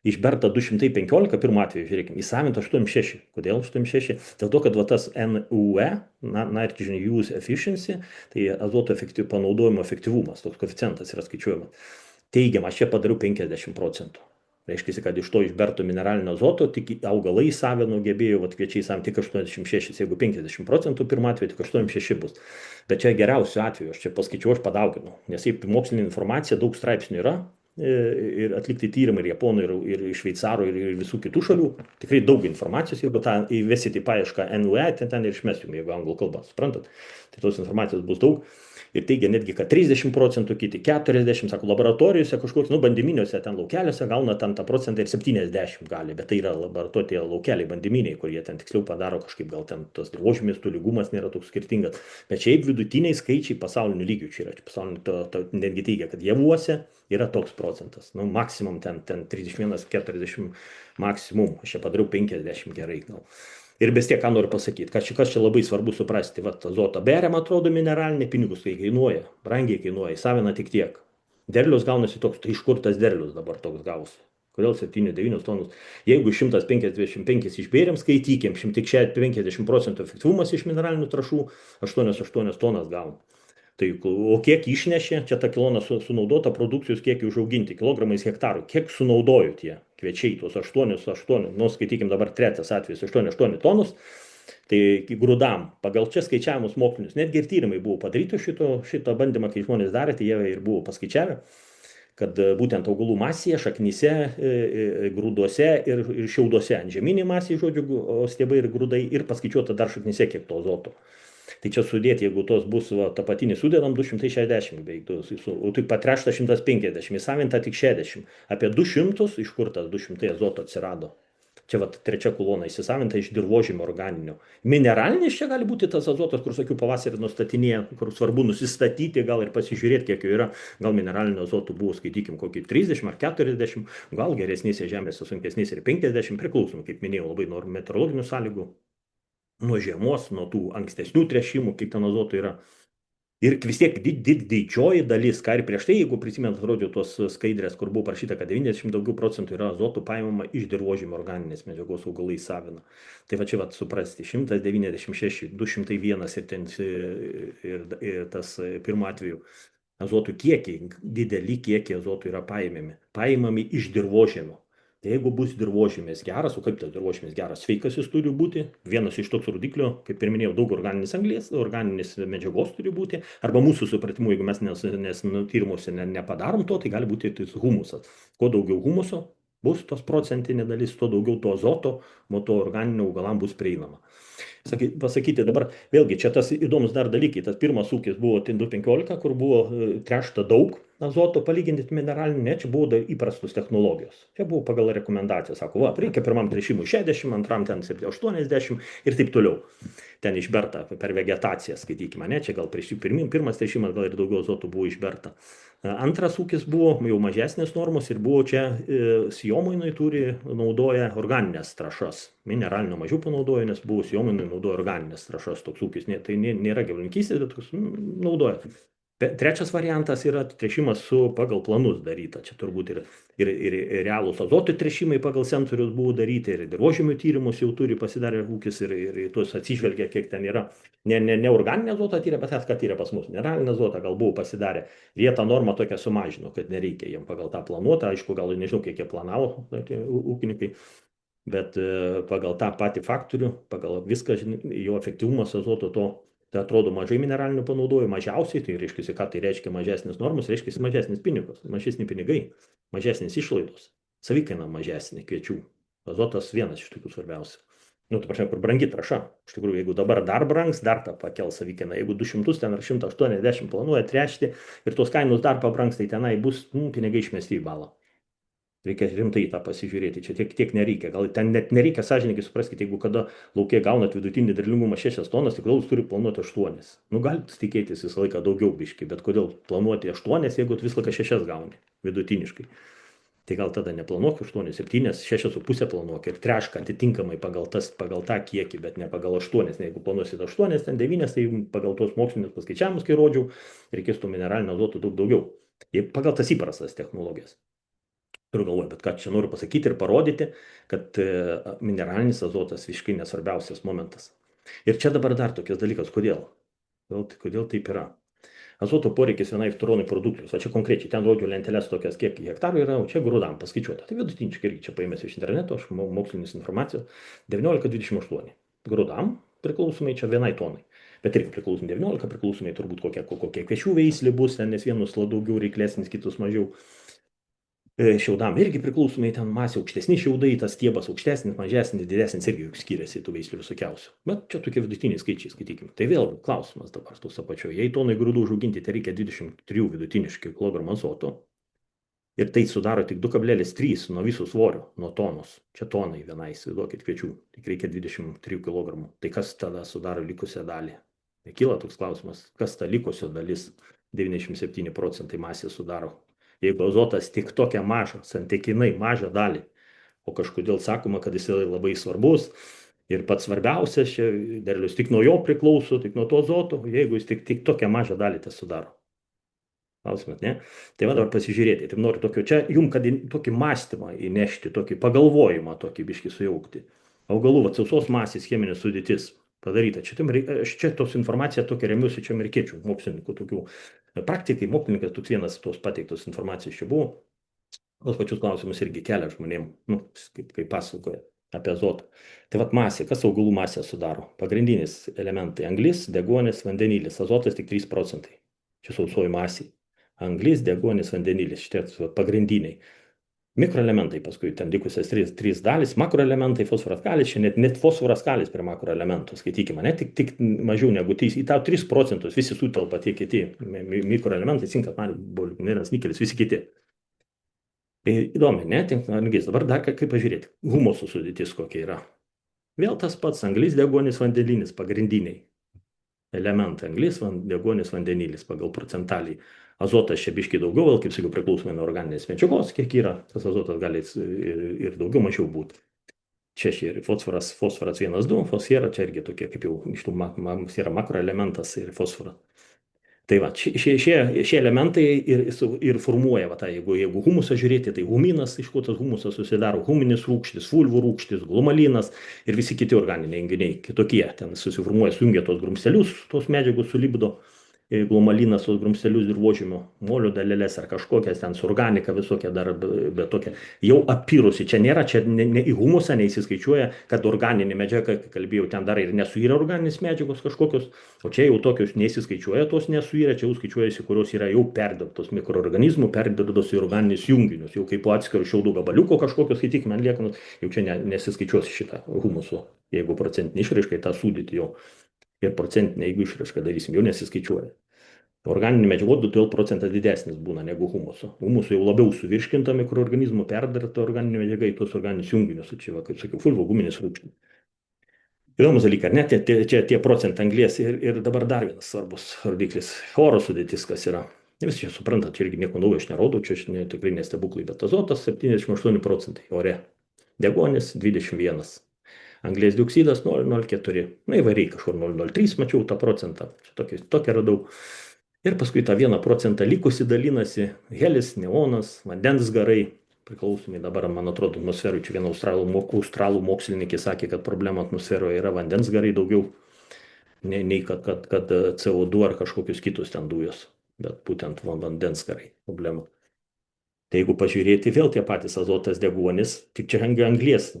išberta 215, pirmu atveju, žiūrėkime, įsavinta 86. Kodėl 86? Dėl to, kad va tas NUE, Nitrogen Use Efficiency, tai azoto panaudojimo efektyvumas, toks koeficientas yra skaičiuojamas. Teigiamas, čia padariau 50%. Reiškia, kad iš to išberto mineralinio azoto tik augalai įsavino, gebėjo, kviečiai įsavino tik 86, jeigu 50% pirmu atveju, tik 86 bus. Bet čia geriausiu atveju, aš čia paskaičiau, aš padauginau, nes jei mokslinė informacija, daug straipsnių yra, ir atlikti tyrimai ir Japonų, ir Šveicarų, ir visų kitų šalių. Tikrai daug informacijos, jeigu tą įvesit į paiešką NUE, ten ir išmesiu, jeigu anglų kalbą, suprantat. Tai tos informacijos bus daug. Ir teigia netgi, kad 30%, kiti 40%, sako, laboratorijose kažkoks, bandyminiuose ten laukeliuose gauna ten tą procentą ir 70 gali, bet tai yra laboratorija laukeliai bandyminiai, kur jie ten tiksliau padaro kažkaip, gal ten tas dirvožemis, tolygumas nėra toks skirtingas. Bet šiaip vidutiniai skaičiai pasaulinių lygių čia yra. Pasaulinių netgi teigia, kad javuose yra toks procentas. Nu, maksimum ten 31-40 maksimum. Aš čia padariau 50 gerai gal. Ir vis tiek, ką noriu pasakyti, kas čia labai svarbu suprasti, va, azotą beriam, atrodo, mineralinė, pinigus tai kainuoja, brangiai kainuoja, įsavina tik tiek. Derlius gaunasi toks, tai iš kur tas derlius dabar toks gausi? Kodėl 7-9 tonus? Jeigu 155 išbėrėm, skaitykim, tik 50% efektyvumas iš mineralinių trąšų, 8 tonas gauna. Tai, o kiek išnešė, čia ta kilona sunaudota produkcijos kiekį užauginti, kilogramais hektarų, kiek sunaudojo tie kviečiai, tuos 8, nu skaitykim dabar trečias atvejis, 8 tonus, tai grūdam, pagal čia skaičiavimus mokslinius, netgi ir tyrimai buvo padaryti šito bandymą, kai žmonės darė, tai jie ir buvo paskaičiavę, kad būtent augalų masėje, šaknyse, grūduose ir šiauduose, antžeminė masė, žodžiu, stiebai ir grūdai, ir paskaičiuota dar šaknyse kiek to azoto. Tai čia sudėti, jeigu tos bus tą patinį sudedam 260 beveik, o tik patrešta 150, įsavinta tik 60. Apie 200, iš kur tas 200 azoto atsirado. Čia trečia kolona įsisavinta iš dirvožemio organinio. Mineralinis čia gali būti tas azotas, kur, sakiau, pavasarį nustatinėje, kur svarbu nusistatyti, gal ir pasižiūrėti, kiek jų yra. Gal mineralinio azotų buvo, skaitykim, kokį 30 ar 40, gal geresnėse žemėse, sunkesnėse ir 50, priklausomai, kaip minėjau, labai nuo meteorologinių sąlygų. Nuo žiemos, nuo tų ankstesnių tręšimų, kaip ten azoto yra. Ir vis tiek didžioji dalis, ką ir prieš tai, jeigu prisimenat, rodžiau tos skaidrės, kur buvo parašyta, kad 90 daugiau procentų yra azotų paimama iš dirvožėmio organinės medžiagos augalai savina. Tai va čia va suprasti, 196, 201 ir, ten, ir tas pirmo atveju azotų kiekiai, dideli kiekiai azotų yra paimami iš dirvožėmio. Tai jeigu bus dirvožėmis geras, o kaip tas dirvožėmis geras, sveikas jis turi būti, vienas iš toks rodiklio, kaip ir minėjau, daug organinės anglies, organinės medžiagos turi būti, arba mūsų supratimu, jeigu mes tyrimuose nepadarom to, tai gali būti tas humusas. Kuo daugiau humuso bus tos procentinė dalis, tuo daugiau to azoto, nuo to organinio augalam bus prieinama. Pasakyti dabar, vėlgi, čia tas įdomus dar dalykai, tas pirmas ūkis buvo Tindu 15, kur buvo tręšta daug azoto palyginti mineralinį, ne, čia buvo įprastos technologijos. Čia buvo pagal rekomendaciją, sako, va, reikia pirmam tręšimui 60, antram ten 80 ir taip toliau. Ten išberta per vegetaciją, skaitykime, ne, čia gal pirmas tręšimas gal ir daugiau azotų buvo išberta. Antras ūkis buvo jau mažesnės normos ir buvo čia sėjomainai naudoja organinės trąšas. Mineralinio mažiau panaudoja, nes buvo sėjomainai naudoja organinės trąšas toks ūkis. Tai nėra gyvulininkystės, bet naudoja. Trečias variantas yra tręšimas pagal planus daryta. Čia turbūt ir realūs azotų tręšimai pagal sensorius buvo daryti, ir dirvožemių tyrimus jau turi pasidarę ūkis ir tuos atsižvelgia, kiek ten yra. Ne organinę azotą tyrė, bet ką tyrė pas mus. Mineralinę azotą gal buvo pasidarę. Ir jie tą normą tokią sumažino, kad nereikia jiem pagal tą planuotą. Aišku, gal nežinau, kiek jie planavo, ūkininkai. Bet pagal tą patį faktorių, pagal viską, jo efektyvumas azoto to. Tai atrodo mažai mineralinių panaudojimų, mažiausiai, tai reiškia, ką tai reiškia mažesnis normos, reiškia mažesnis pinigas, mažesni pinigai, mažesnis išlaidos, savikaina mažesnė kviečių. Azotas vienas iš tokių svarbiausių. Nu, tai prašau, kur brangi trąša. Iš tikrųjų, jeigu dabar dar brangs, dar tą pakel savikainą. Jeigu 200 ten ar 180 planuoja tręšti ir tos kainos dar pabrangs, tai tenai bus pinigai išmesti į balą. Reikia rimtai tą pasižiūrėti, čia tiek nereikia. Gal ten net nereikia sąžininkai supraskite, jeigu kada laukia gaunat vidutinį derlingumą 6 tonas, tai kodėl jūs turi planuoti 8. Nu, galite tikėtis visą laiką daugiau biški, bet kodėl planuoti 8, jeigu visą laiką 6 gauni vidutiniškai. Tai gal tada neplanuok 8, 7, 6,5 planuok ir treška atitinkamai pagal tą kiekį, bet ne pagal 8. Nes jeigu planuosit 8, ten 9, tai pagal tuos mokslinius paskaičiavimus, kai rodžiau, reikės tų mineralinio azoto daug daugiau. Pagal tas įprastas technologijas. Turiu galvoje, bet ką čia noriu pasakyti ir parodyti, kad mineralinis azotas visiškai nesvarbiausias momentas. Ir čia dabar dar tokias dalykas, kodėl? Kodėl taip yra? Azoto poreikis vienai tonai produkcijos, o čia konkrečiai, ten rodžiau lentelės tokias, kiek hektarų yra, o čia grūdam paskaičiuota. Tai vidutiniškai irgi čia paėmės iš interneto, aš mokslinės informacijos, 19,28. Grūdam priklausomai čia vienai tonai. Bet irgi priklausomai 19, priklausomai turbūt kokia kviečių veislė bus, nes vienus daugiau reiklesnis, kitus mažiau. Šiaudam irgi priklausomai ten masė aukštesni šiaudai, tas stiebas aukštesnis, mažesnis, didesnis irgi skiriasi tų veislių visokiausių. Bet čia tokie vidutiniai skaičiai, skaitykime. Tai vėl klausimas dabar tos apačioje. Jei tonai grūdų užauginti, tai reikia 23 vidutiniškai kg azoto. Ir tai sudaro tik 2,3 nuo viso svorio, nuo tonos. Čia tonai vienai, įsivaizduokit kviečių. Tik reikia 23 kg. Tai kas tada sudaro likusią dalį? Tai kyla toks klausimas, kas ta likusio dalis 97 procentai masės sudaro. Jeigu azotas tik tokią mažą, santykinai mažą dalį, o kažkodėl sakoma, kad jis yra labai svarbus ir pats svarbiausias, čia derlius tik nuo jo priklauso, tik nuo to azoto, jeigu jis tik tokią mažą dalį tas sudaro. Klausimas, ne? Tai va dabar pasižiūrėti, tai noriu tokio čia, jums, kad tokį mąstymą įnešti, tokį pagalvojimą, tokį biškį sujaukti. Augalų sausos masės cheminė sudėtis padaryta. Čia tos informacija tokia remiuosi čia amerikiečių mokslininkų tokių. Praktikai, mokslininkas toks vienas tos pateiktos informacijos čia buvo. Tos pačius klausimus irgi kelia žmonėm, kaip pasakoja apie azotą. Tai vat masė, kas augalų masę sudaro? Pagrindinis elementai - anglis, deguonis, vandenilis. Azotas tik 3 procentai. Čia sausoji masė. Anglis, deguonis, vandenilis. Šitie pagrindiniai. Mikroelementai, paskui ten likusias 3 dalis, makroelementai, fosforas kalis, čia net fosforas kalis prie makroelementų, skaitykime, ne tik mažiau negu 3, į tą 3 procentus visi sutelpa tie kiti mikroelementai, cinkas, magnesias, nikelis, visi kiti. Įdomi, ne? Anglis, dabar dar kaip pažiūrėti, humuso sudėtis kokia yra. Vėl tas pats anglis, deguonis, vandenilis, pagrindiniai elementai, anglis, deguonis, vandenilis pagal procentalį. Azotas čia biškai daugiau, vėl, kaip sakiau, priklausomai nuo organinės medžiagos, kiek yra, tas azotas gali ir daugiau mažiau būti. Čia ir fosforas 1,2, fosfera čia irgi tokie, kaip jau iš tų yra makroelementas ir fosforas. Tai va, šie elementai ir formuoja, va, tą, jeigu humusą žiūrėti, tai huminas, iš ko tas humusas susidaro, huminis rūgštis, fulvų rūgštis, glumalinas ir visi kiti organiniai junginiai kitokie. Ten susiformuoja, sujungia tos grumstelius, tos medžiagos su libido, glumalinas, tos grumstelius dirvožemio, molio daleles ar kažkokias ten su organika visokia dar, bet tokia jau apyrusi. Čia nėra, čia ne į humusą neįsiskaičiuoja, kad organinė medžiaga, kai kalbėjau, ten dar ir nesuyra organinės medžiagos kažkokios, o čia jau tokios neįsiskaičiuoja, tos nesuyra, čia jau skaičiuojasi, kurios yra jau perdirbtos mikroorganizmų, perdirbtos į organinius junginius, jau kaip po atskirų šiaudų gabaliuko kažkokios, skaitykime, liekanos, jau čia nesiskaičiuos šitą humuso, jeigu procentinį išraiškai tą sudėtį jau ir procentinę, jeigu išraišką darysim, jau nesiskaičiuoja. Organinių medžiagų todėl procentas didesnis būna negu humuso. Humuso jau labiau suvirškinta mikroorganizmų, perdirbta organinė medžiaga į tos organinius junginius, čia, va, kaip sakiau, fulvo guminis rūgštis. Įdomus dalykas, ne, čia tie procentai anglies ir dabar dar vienas svarbus rodiklis - oro sudėtis, kas yra. Visi čia suprantat, čia irgi nieko naujo aš nerodau, čia tikrai nestebuklai, bet azotas 78 procentai ore, deguonis 21. Anglės dioksidas 0,04, na įvairiai kažkur 0,03 mačiau tą procentą, čia tokia radau. Ir paskui tą 1% likusi dalinasi helis, neonas, vandens garai, priklausomai dabar, man atrodo, atmosferui, čia viena australų mokslininkė sakė, kad problema atmosferoje yra vandens garai daugiau, nei kad CO2 ar kažkokius kitus ten dujos, bet būtent vandens garai problema. Tai jeigu pažiūrėti, vėl tie patys azotas, deguonis, tik čia anglies,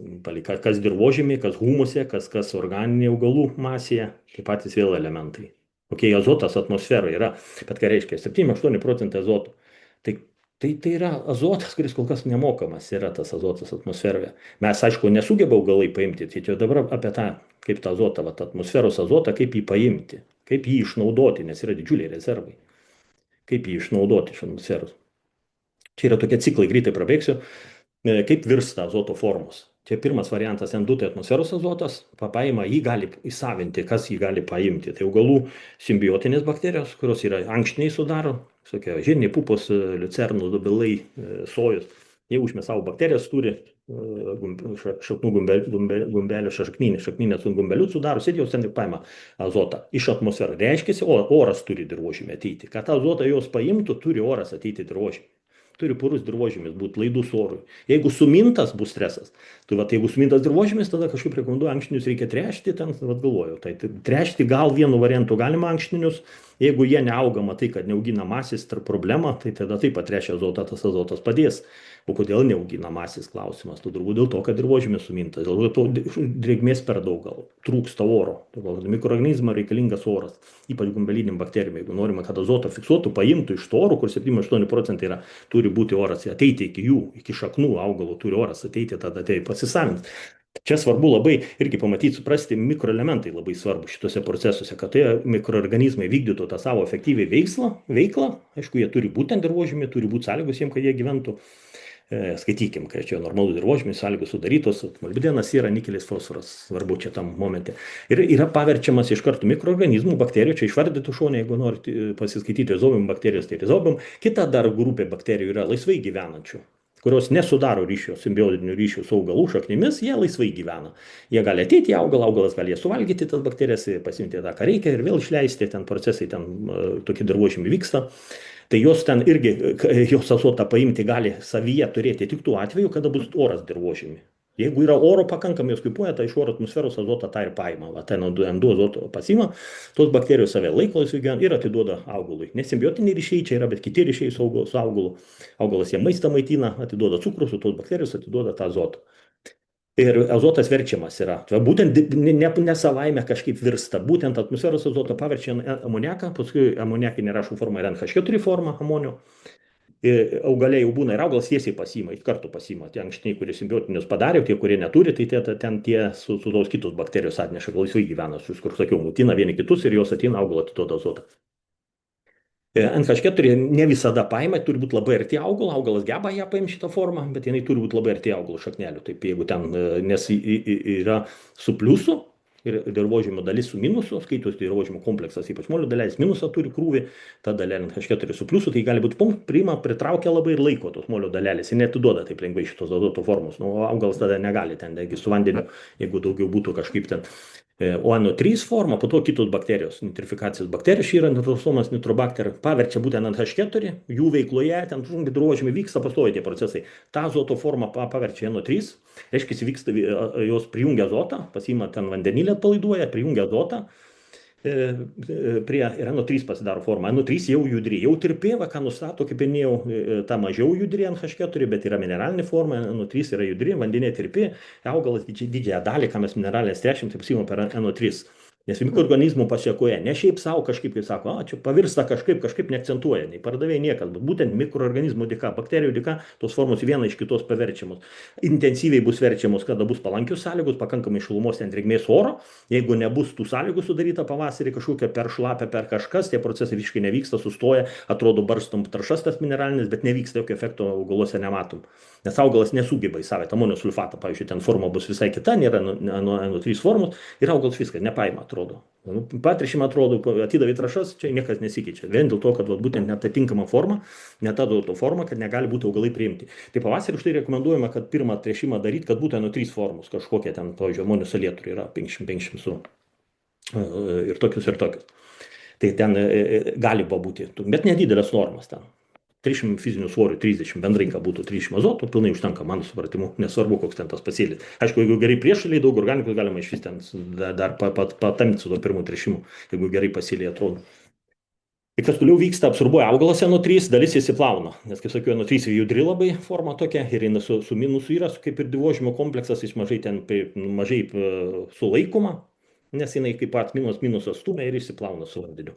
kas dirvožemė, kas humuse, kas organinė augalų masėje, tai patys vėl elementai. Kokie azotas atmosferoje yra, bet ką reiškia, 7-8 procentai azoto. Tai yra azotas, kuris kol kas nemokamas yra tas azotas atmosferoje. Mes, aišku, nesugeba augalai paimti, tai čia dabar apie tą, kaip tą azotą, atmosferos azotą, kaip jį paimti, kaip jį išnaudoti, nes yra didžiuliai rezervai. Kaip jį išnaudoti iš atmosferos. Čia yra tokie ciklai, greitai prabėgsiu, kaip virsta azoto formos. Čia pirmas variantas N2, tai atmosferos azotas, paima, jį gali įsavinti, kas jį gali paimti. Tai augalų simbiotinės bakterijos, kurios yra ankštiniai sudaro, visokie žirniai, pupos, liucernų, dobilai, sojus. Jie užmė savo bakterijas, turi šaknų gumbelio šakninės su gumbeliu sudaro, ir jos ten paima azotą iš atmosferos. Reiškia, oras turi dirvožemį ateiti. Kad tą azotą jos paimtų, turi oras ateiti dirvožemį. Turi purus dirvožemis, būti laidus orui. Jeigu sumintas bus stresas, tai va, jeigu sumintas dirvožemis, tada kažkaip rekomenduoju ankštinius reikia tręšti, ten galvoju. Tai tręšti gal vienu variantu galima ankštinius, jeigu jie neauga, matai, kad neaugina masės tarp problemą, tai tada taip pat tręšia azotą, tas azotas padės. O kodėl neaugina masės klausimas? Tai turbūt dėl to, kad dirvožemis sumintas, dėl to drėgmės per daug gal, trūksta oro. Mikroorganizmam reikalingas oras, ypač gumbeliniam bakterijom. Jeigu norime, kad azotą fiksuotų, paimtų iš to oro, kur 7-8 procentai yra, turi būti oras ateiti iki jų, iki šaknų augalo, turi oras ateiti, tada tai pasisavint. Čia svarbu labai irgi pamatyti, suprasti, mikroelementai labai svarbu šituose procesuose, kad tai mikroorganizmai vykdytų tą savo efektyviai veiklą. Aišku, jie turi būti ant dirvožemį, turi būti sąlygos jiems, kad jie gyventų. Skaitykim, kad čia normalų dirvožemį sąlygos sudarytos, molibdenas yra, nikelis, fosforas, svarbu čia tam momente. Ir yra paverčiamas iš karto mikroorganizmų, bakterijų, čia išvardytų šone, jeigu norite pasiskaityti rizobium bakterijos, tai rizobium. Kita dar grupė bakterijų yra laisvai gyvenančių, kurios nesudaro ryšio, simbiotinių ryšių su augalų šaknimis, jie laisvai gyvena. Jie gali ateiti į augalą, augalas gali suvalgyti tas bakterijas, pasimti tą, ką reikia ir vėl išleisti, ten procesai, ten tokie dirvožemiai vyksta. Tai jos ten irgi, jos azotą paimti gali savyje turėti tik tuo atveju, kada bus oras dirvožemį. Jeigu yra oro pakankamai, jos kvėpuoja, tai iš oro atmosferos azotą tą ir paima. Va, ten N2 azoto pasima, tos bakterijos save laiko ir atiduoda augalui. Nesimbiotiniai ryšiai čia yra, bet kiti ryšiai su augalu. Augalas jie maistą maitina, atiduoda cukrus, o tos bakterijos atiduoda tą azotą. Ir azotas verčiamas yra. Būtent ne savaime kažkaip virsta. Būtent atmosferos azotą paverčia amoniaką, paskui amoniakinė rašų forma yra NH4 forma amonio. Augalė jau būna ir augalas tiesiai pasima, iš karto pasima. Tie ankštiniai, kurie simbiotinius padarė, tie, kurie neturi, tai ten tie su tos kitos bakterijos atneša, laisvai gyvena, kur sakiau, mutina vieni kitus ir jos ateina augalą atiduoda azotą. NH4 ne visada paima, turi būti labai arti augalo, augalas geba ją paimti šitą formą, bet jinai turi būti labai arti augalo šaknelių. Taip, jeigu ten, nes yra su pliusu ir dirvožemio dalis su minusu, skaitos dirvožemio kompleksas, ypač molio dalelės minusą turi krūvį, ta dalelė NH4 su pliusu, tai gali būti priima, pritraukia labai ir laiko tos molio dalelės, ir netiduoda taip lengvai šitos azoto formos. Nu, augalas tada negali ten, su vandeniu, jeigu daugiau būtų kažkaip ten O NO3 forma, po to kitos bakterijos, nitrifikacijos bakterijos, yra nitrosomas nitrobakter, paverčia būtent NH4, jų veikloje, ten dirvožemį vyksta pastoviai tie procesai. Ta azoto forma paverčia NO3, reiškia, vyksta, jos prijungia azotą, pasiima ten vandenilį atpalaiduoja, prijungia azotą, prie ir NO3 pasidaro forma. NO3 jau judri, jau tirpi, va ką nustato, kaip minėjau, ta mažiau judri NH4, bet yra mineralinė forma, NO3 yra judri, vandenė tirpi, augalas didžiąją dalį, ką mes mineralinės trešim, tai pasiima per NO3. Nes mikroorganizmų pasiekoje, ne šiaip savo kažkaip, kaip sako, čia pavirsta kažkaip neakcentuoja, nei pardavėjai niekas, bet būtent mikroorganizmų dėka, bakterijų dėka, tos formos viena iš kitos paverčiamos. Intensyviai bus verčiamos, kada bus palankios sąlygos, pakankamai šilumos, ten drėgmės oro. Jeigu nebus tų sąlygų sudaryta pavasarį kažkokia per šlapę, per kažkas, tie procesai visiškai nevyksta, sustoja, atrodo barstom trąšas tas mineralinis, bet nevyksta, jokio efekto augaluose nematom. Nes augalas nesugeba į save amonio sulfatą, pavyzdžiui, ten forma bus visai kita, nėra NO3 formos ir augalas viskas nepaima, atrodo. Patrišim atrodo, atidavė trąšas, čia niekas nesikeičia. Vien dėl to, kad būtent netatinkama forma, netadoto forma, kad negali būti augalai priimti. Tai pavasarį už tai rekomenduojama, kad pirmą tręšimą daryti, kad būtų NO3 formos, kažkokie ten, pavyzdžiui, amonio salietoriai yra 500 su ir tokius. Tai ten gali būti, bet nedidelės normas ten. 300 fizinių svorių, 30 bendrai, kad būtų 300 azotų, pilnai užtenka, mano supratimu, nesvarbu, koks ten tas pasėlis. Aišku, jeigu gerai priešaliai, daug organikos galima iš vis ten dar patamti su to pirmu tręšimu, jeigu gerai pasėliai atrodo. Ir kas toliau vyksta, absorbuoja augalas NO3, dalis įsiplauna, nes, kaip sakiau, NO3 judri labai forma tokia ir eina su minusu yra, kaip ir dirvožemio kompleksas, jis mažai sulaikoma, nes jinai kaip pat minusas stumia ir įsiplauna su vandeniu.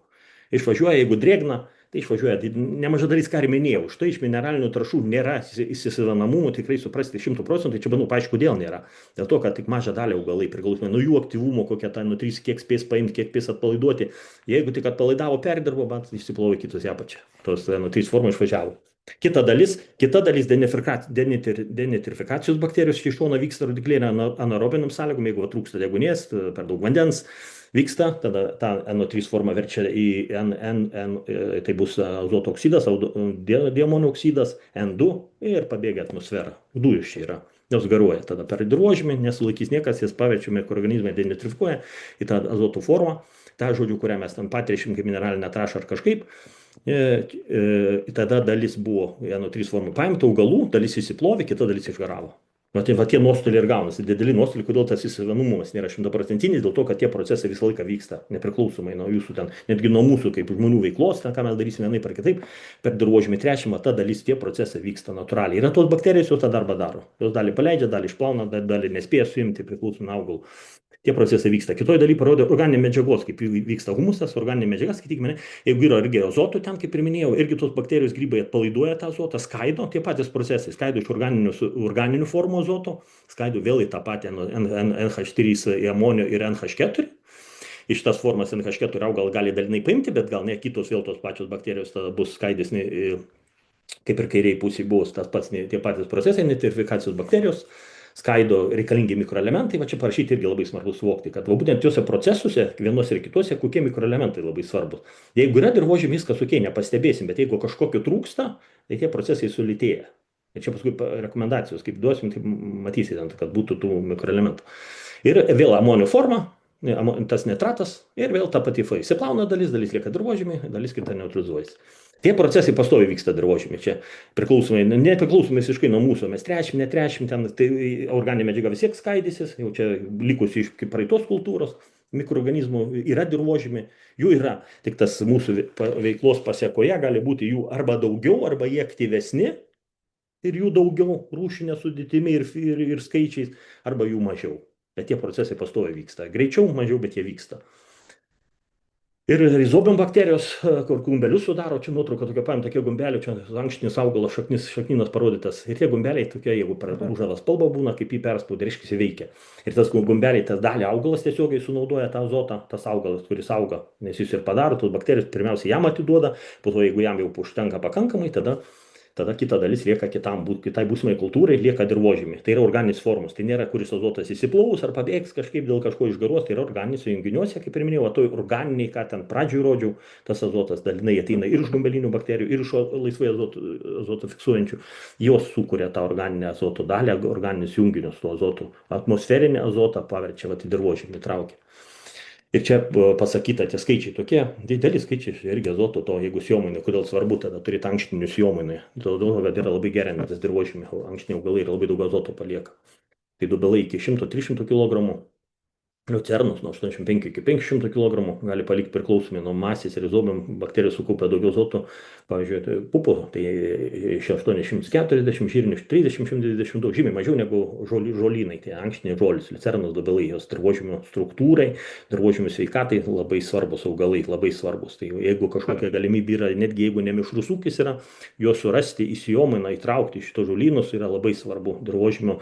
Išvažiuoja, jeigu drėgna, tai išvažiuoja, tai nemaža dalis, ką ir minėjau, štai iš mineralinių trąšų nėra įsisavinamumo, tikrai suprasti 100%, tai čia bandau paaiškinti, kodėl nėra. Dėl to, kad tik mažą dalį augalai priklausomai nuo jų aktyvumo, kokia ta NO3, kiek spės paimti, kiek spės atpalaiduoti. Jeigu tik atpalaidavo, perdirbo, bet išsiplovė kitus į apačią. Tos NO3 forma išvažiavo. Kita dalis denitrifikacijos bakterijos iš šono vyksta rodikliai anaerobiniam sąlygom, jeigu trūksta deguonies, per daug vandens vyksta, tada ta NO3 forma verčia į tai bus azoto oksidas, diamonio oksidas, N2 ir pabėgia atmosferą. Dujos čia yra. Jos garuoja tada per dirvožemį, nesulaikys niekas, jas paverčia mikroorganizmai, denitrifikuoja į tą azoto formą, tą žodžių, kurią mes ten patręšim kaip mineralinę trąšą ar kažkaip. Tada dalis buvo NO3 formų paimta augalų, dalis įsiplovė, kita dalis išgaravo. Tai tie nuostoliai ir gaunasi, dideli nuostoliai, kodėl tas įsivenumas nėra 100%, dėl to, kad tie procesai visą laiką vyksta, nepriklausomai nuo jūsų ten, netgi nuo mūsų kaip žmonių veiklos, ten, ką mes darysime vienaip ar kitaip, per dirvožemį tręšimą, ta dalis tie procesai vyksta natūraliai. Ir tos bakterijos jau tą darbą daro. Jos dalį paleidžia, dalį išplauna, dalį nespėja suimti, priklausomai nuo augalų. Tie procesai vyksta. Kitoj daly parodė organinė medžiagos, kaip vyksta humusas, organinė medžiaga, sakykime, jeigu yra irgi azoto ten, kaip ir minėjau, irgi tos bakterijos grybai atpalaiduoja tą azotą, skaido, tie patys procesai, skaido iš organinių formų azoto, skaido vėl į tą patį NH3 į amonio ir NH4. Iš tas formas NH4 augal gali dalinai paimti, bet gal ne kitos vėl tos pačios bakterijos tada bus skaidesni, kaip ir kairiai pusėje buvo tas pats, tie patys procesai, nitrifikacijos bakterijos. Skaido reikalingi mikroelementai, va čia parašyti irgi labai svarbu suvokti, kad būtent tuose procesuose, vienose ir kitose, kokie mikroelementai labai svarbus. Jeigu yra dirvožemį, viskas ok, nepastebėsim, bet jeigu kažkokio trūksta, tai tie procesai sulėtėja. Ir čia paskui rekomendacijos, kaip duosim, tai matysite, kad būtų tų mikroelementų. Ir vėl amonio forma, tas nitratas ir vėl ta pati fa. Įsiplauna dalis lieka dirvožemį, dalis kita neutralizuojasi. Tie procesai pastoviai vyksta dirvožemį. Čia nepriklausomai visiškai nuo mūsų. Mes tręšim, netręšim, ten tai organinė medžiaga vis tiek skaidysis, jau čia likusi iš praeitos kultūros mikroorganizmų yra dirvožemį, jų yra. Tik tas mūsų veiklos pasiekoje gali būti jų arba daugiau, arba jie aktyvesni ir jų daugiau rūšinė sudėtimi ir skaičiais, arba jų mažiau. Bet tie procesai pastoviai vyksta. Greičiau, mažiau, bet jie vyksta. Ir rizobium bakterijos, kur gumbelius sudaro, čia nuotrauka tokia paimta, tokie gumbeliai, čia ankštinis augalas, šaknynas parodytas. Ir tie gumbeliai tokie, jeigu ružavą spalvą būna, kaip jį perspaudė, reiškia veikia. Ir tas gumbeliai, tas dalį augalas tiesiogiai sunaudoja tą azotą, tas augalas, kuris auga, nes jis ir padaro, tos bakterijos pirmiausia jam atiduoda, po to jeigu jam jau užtenka pakankamai, tada kita dalis lieka kitai būsimai kultūrai, lieka dirvožemį. Tai yra organinis formos, tai nėra, kuris azotas įsiplaus ar pabėgs kažkaip dėl kažko išgaruos, tai yra organiniuose junginiuose, kaip ir minėjau, to organiniai, ką ten pradžioj rodžiau, tas azotas dalinai ateina ir iš gumbelinių bakterijų, ir iš laisvai azotą fiksuojančių. Jos sukuria tą organinę azoto dalį, organinius junginius to azotų. Atmosferinį azotą paverčia, į dirvožemį traukia. Ir čia pasakyta, tie skaičiai tokie, dideli skaičiai irgi azoto, to jeigu sėjomainai, kodėl svarbu tada turėti ankštinių sėjomainai. Todėl, kad yra labai gerinantis dirvožėmį, ankštiniai augalai ir labai daug azoto palieka. Tai duobelai iki 100-300 kg, liucernos nuo 85 iki 500 kg gali palikti priklausomai nuo masės ir izomėm, bakterijos sukaupia daugiau azoto, pavyzdžiui, tai pupų, tai iš 840, žirnių iš 30-120, žymiai mažiau negu žolynai, tai ankštiniai žolis, liucernos duobelai, jos dirvožėmio struktūrai, dirvožėmio sveikatai labai svarbus augalai, labai svarbus. Tai jeigu kažkokia galimybė yra, netgi jeigu ne mišrus ūkis yra, juos surasti, įsijomainą įtraukti šito žolynus yra labai svarbu dirvožėmio.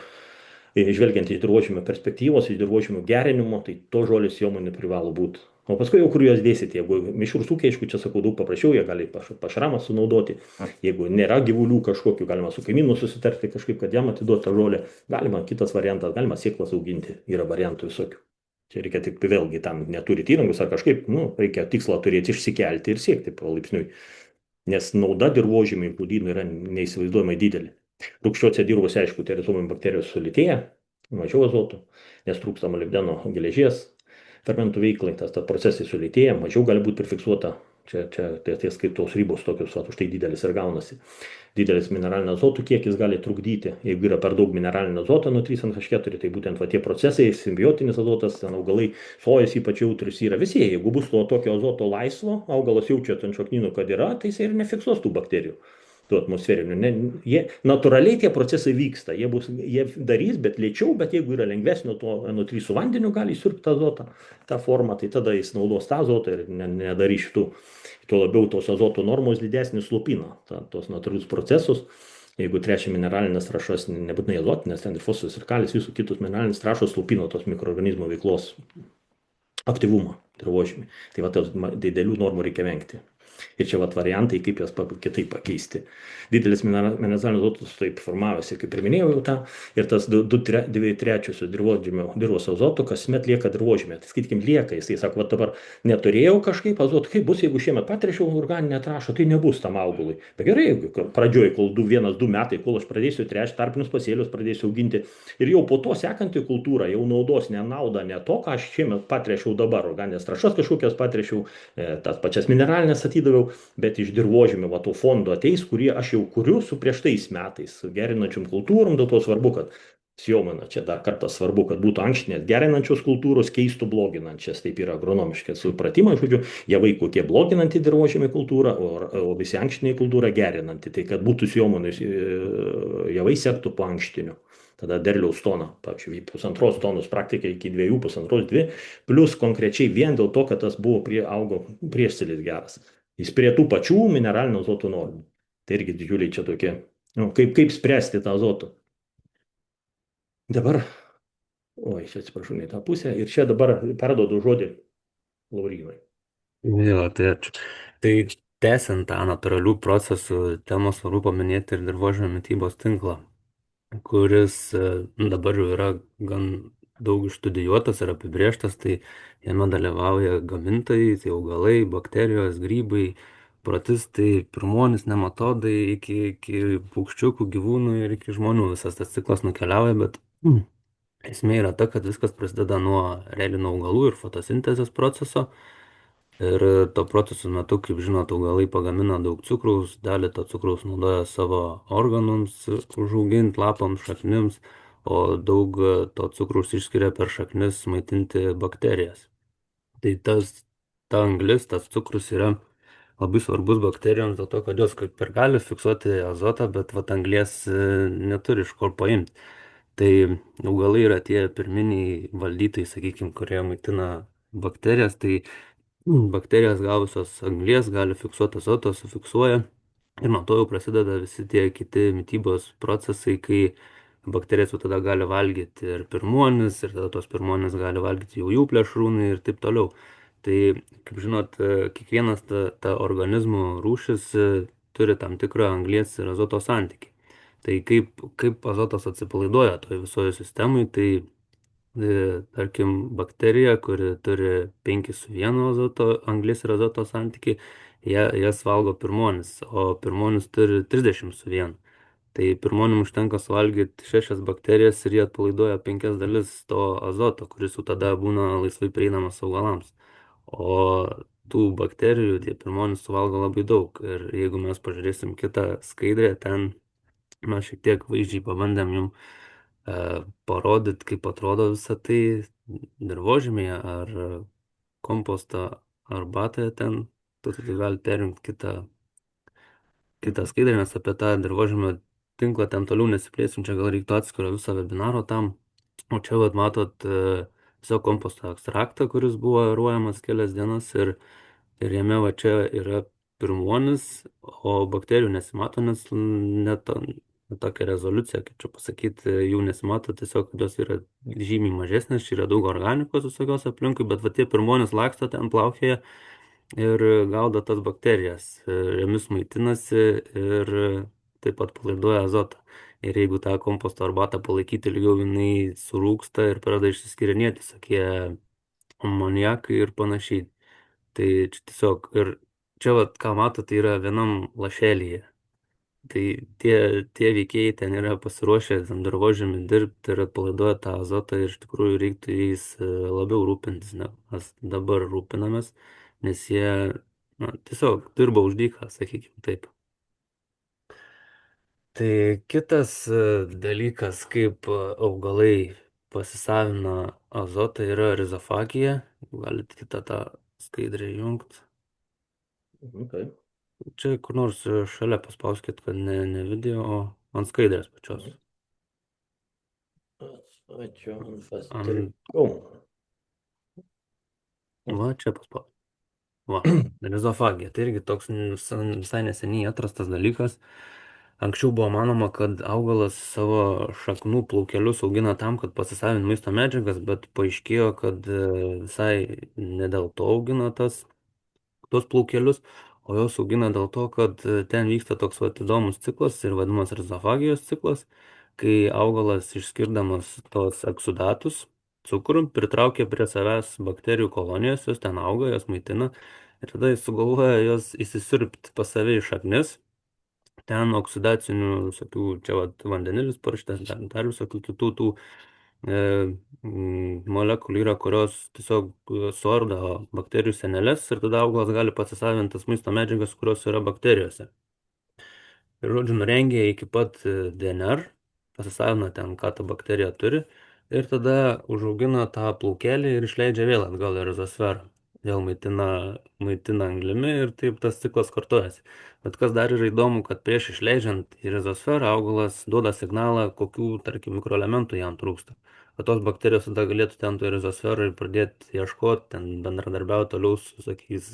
Žvelgiant iš dirvožėmio perspektyvos, iš dirvožėmio gerinimo, tai to žolės sėjomainai privalo būti. O paskui jau kur juos dėsite, jeigu mišrūs ūkiai, aišku, čia sakau daug paprasčiau, jie gali pašaramą sunaudoti. Jeigu nėra gyvulių kažkokių, galima su kaimynu susitarti kažkaip, kad jam atiduoti tą žolę. Galima kitas variantas, galima sėklas auginti, yra variantų visokių. Čia reikia tik vėlgi tam neturite įrangus ar kažkaip, reikia tikslą turėti išsikelti ir siekti palaipsniui. Nes nauda dirvožėmiui žudynų yra neįsivaizduojamai didelė. Rūgščiuose dirvose, aišku, tai rizomų bakterijos sulėtėja, mažiau azoto, nes trūksta molibdeno geležies, fermentų veiklai, tas procesai sulėtėja, mažiau gali būti prifiksuota. Čia tie skaitos ribos tokios, už tai didelis ir gaunasi. Didelis mineralinio azoto kiekis gali trukdyti, jeigu yra per daug mineralinio azoto nuo 3H4, tai būtent tie procesai, simbiotinis azotas, ten augalai, sojas ypač jautrus yra visi, jeigu bus to tokio azoto laisvo, augalas jaučia ant šaknynų, kad yra, tai jis ir nefiksuos tų bakterijų. Tų atmosferinių. Natūraliai tie procesai vyksta, jie darys, bet lėčiau, bet jeigu yra lengvesnio, to NO3 su vandeniu gali įsiurbti azotą, tą formą, tai tada jis naudos tą azotą ir nedarys šitų. Tuo labiau tos azoto normos didesnis slopina tos natūralius procesus. Jeigu trečia mineralinės trąšos, nebūtinai azotinės, ten ir fosforas ir kalis, visų kitus mineralinės trąšos slopina tos mikroorganizmų veiklos aktyvumą dirvožemį. Tai va, tos didelių normų reikia vengti. Ir čia variantai, kaip jas kitaip pakeisti. Didelis mineralinis azotas taip formavosi, kaip ir minėjau jau tą, ir tas 2/3 dirvos azoto kasmet lieka dirvožemė. Tai skaitykim, lieka, jisai sako, dabar neturėjau kažkaip azoto, kaip bus, jeigu šiemet patrešiau organinę trąšą, tai nebus tam augalui. Bet gerai, jeigu pradžioj, kol 1-2 metai, kol aš pradėsiu tręšti tarpinius pasėlius, pradėsiu auginti, ir jau po to sekanti kultūra jau naudos ne naudą, ne to, ką aš šiemet patrešiau dabar, organinės trąšas kažkokias patrešiau, tas pačias mineralinės atidaviau, bet iš dirvožemio to fondo ateis, kurie aš jau kuriu su prieš tais metais, gerinančiom kultūrom, dėl to svarbu, kad sėjomaina, čia dar kartą svarbu, kad būtų ankštinės gerinančios kultūros, keistų bloginančias, taip yra agronomiškai supratimai, žodžiu, javai kokie bloginanti dirvožemį kultūrą, o visi ankštiniai kultūra gerinanti, tai kad būtų sėjomainai javai sektų po ankštiniu. Tada derliaus toną, pavyzdžiui, 1,5 tonos praktikai iki 2,5-2, plus konkrečiai vien dėl to, kad tas buvo augo priešsėlis geras. Jis prie tų pačių mineralinio azoto normų. Tai irgi didžiuliai čia tokie, kaip spręsti tą azotą. Dabar, čia atsiprašau, ne tą pusę, ir čia dabar perduodu žodį Laurynui. Jo, tai ačiū. Tai tęsiant tą natūralių procesų temos, svarbu paminėti ir dirvožemio mitybos tinklą, kuris dabar jau yra gan daug išstudijuotas ir apibrėžtas, tai jame dalyvauja gamintojai, tai augalai, bakterijos, grybai, protistai, pirmuonys, nematodai, iki paukščiukų, gyvūnų ir iki žmonių. Visas tas ciklas nukeliauja, bet esmė yra ta, kad viskas prasideda nuo realiai nuo augalų ir fotosintezės proceso. Ir to proceso metu, kaip žinot, augalai pagamina daug cukraus, dalį to cukraus naudoja savo organams užauginti, lapams, šaknims, o daug to cukraus išskiria per šaknis maitinti bakterijas. Tai ta anglis, tas cukrus yra labai svarbus bakterijoms dėl to, kad jos kaip ir gali fiksuoti azotą, bet anglies neturi iš kur paimti. Tai augalai yra tie pirminiai valdytojai, sakykime, kurie maitina bakterijas, tai bakterijos gavusios anglies gali fiksuoti azotą, sufiksuoja ir nuo to jau prasideda visi tie kiti mitybos procesai, kai bakterijos jau tada gali valgyti ir pirmuonis, ir tada tos pirmuonis gali valgyti jau jų plėšrūnai ir taip toliau. Tai, kaip žinot, kiekvienas ta organizmų rūšis turi tam tikrą anglies ir azoto santykį. Tai kaip azotas atsipalaiduoja toje visoje sistemoje, tai tarkim, bakterija, kuri turi 5:1 azoto, anglis ir azoto santykį, jas valgo pirmonis, o pirmonis turi 30:1. Tai pirmonim užtenka suvalgyti 6 bakterijas ir jie atpalaiduoja 5 dalis to azoto, kuris jau tada būna laisvai prieinamas augalams. o tų bakterijų tie pirmonys suvalgo labai daug. Ir jeigu mes pažiūrėsim kitą skaidrę, ten mes šiek tiek vaizdžiai pabandėm jum parodyti, kaip atrodo visą tai dirvožemėje ar kompostą arbatoje ten. Tu gali perjungti kitą Mhm. skaidrę, nes apie tą dirvožemio tinklą ten toliau nesiplėsim, čia gal reiktų atskiro viso webinaro tam. O čia vat matot tiesiog komposto ekstraktą, kuris buvo aeruojamas kelias dienas ir jame va čia yra pirmuonis, o bakterijų nesimato, nes net tokia rezoliucija, kaip čia pasakyti, jų nesimato, tiesiog kad jos yra žymiai mažesnės, čia yra daug organikos visokios aplinkui, bet va tie pirmuonis laksto ten plaukioja ir gaudo tas bakterijas, jomis maitinasi ir taip pat palaiduoja azotą. Ir jeigu tą komposto arbatą palaikyti ilgiau, jinai surūksta ir pradeda išsiskirinėti visokie amoniakai ir panašiai. Tai čia tiesiog ir čia vat, ką mato, tai yra vienam lašelyje. Tai tie veikėjai ten yra pasiruošę tam dirvožemį dirbti ir atpalaiduoja tą azotą ir iš tikrųjų reiktų jais labiau rūpintis, ne? Mes dabar rūpinamės, nes jie tiesiog dirba už dyką, sakykime taip. Tai kitas dalykas, kaip augalai pasisavina azotą, yra rizofagija. Galite kitą tą skaidrę jungti. Okay. Čia kur nors šalia paspauskit, kad ne video, o ant skaidrės pačios. Mhm. Ačiū, Ant, pastrikau. va, čia paspaus. Va, rizofagija. Tai irgi toks visai neseniai atrastas dalykas. Anksčiau buvo manoma, kad augalas savo šaknų plaukelius augina tam, kad pasisavint maisto medžiagas, bet paaiškėjo, kad visai ne dėl to augina tuos plaukelius, o jos augina dėl to, kad ten vyksta toks vat įdomus ciklas ir vadinamas rizofagijos ciklas, kai augalas išskirdamas tos eksudatus, cukrų, pritraukia prie savęs bakterijų kolonijas, jos ten auga, jos maitina ir tada jis sugalvoja jos įsisiurbti pas save į šaknis. Ten oksidacinių visokių, čia vat, vandenilis parašytas, dar visokių kitų tų e, molekulių yra, kurios tiesiog suardo bakterijų seneles ir tada augalas gali pasisavinti tas maisto medžiagas, kurios yra bakterijose. Ir, žodžiu, nurengia iki pat DNR, pasisavina ten, ką ta bakterija turi, ir tada užaugina tą plaukelį ir išleidžia vėl atgal į rizosferą. Vėl maitina anglimi ir taip tas ciklas kartojasi. Bet kas dar yra įdomu, kad prieš išleidžiant į rizosferą augalas duoda signalą, kokių, tarkim, mikroelementų jam trūksta. Kad tos bakterijos tada galėtų ten toje rizosferoje pradėti ieškoti, ten bendradarbiauti toliau su, sakys,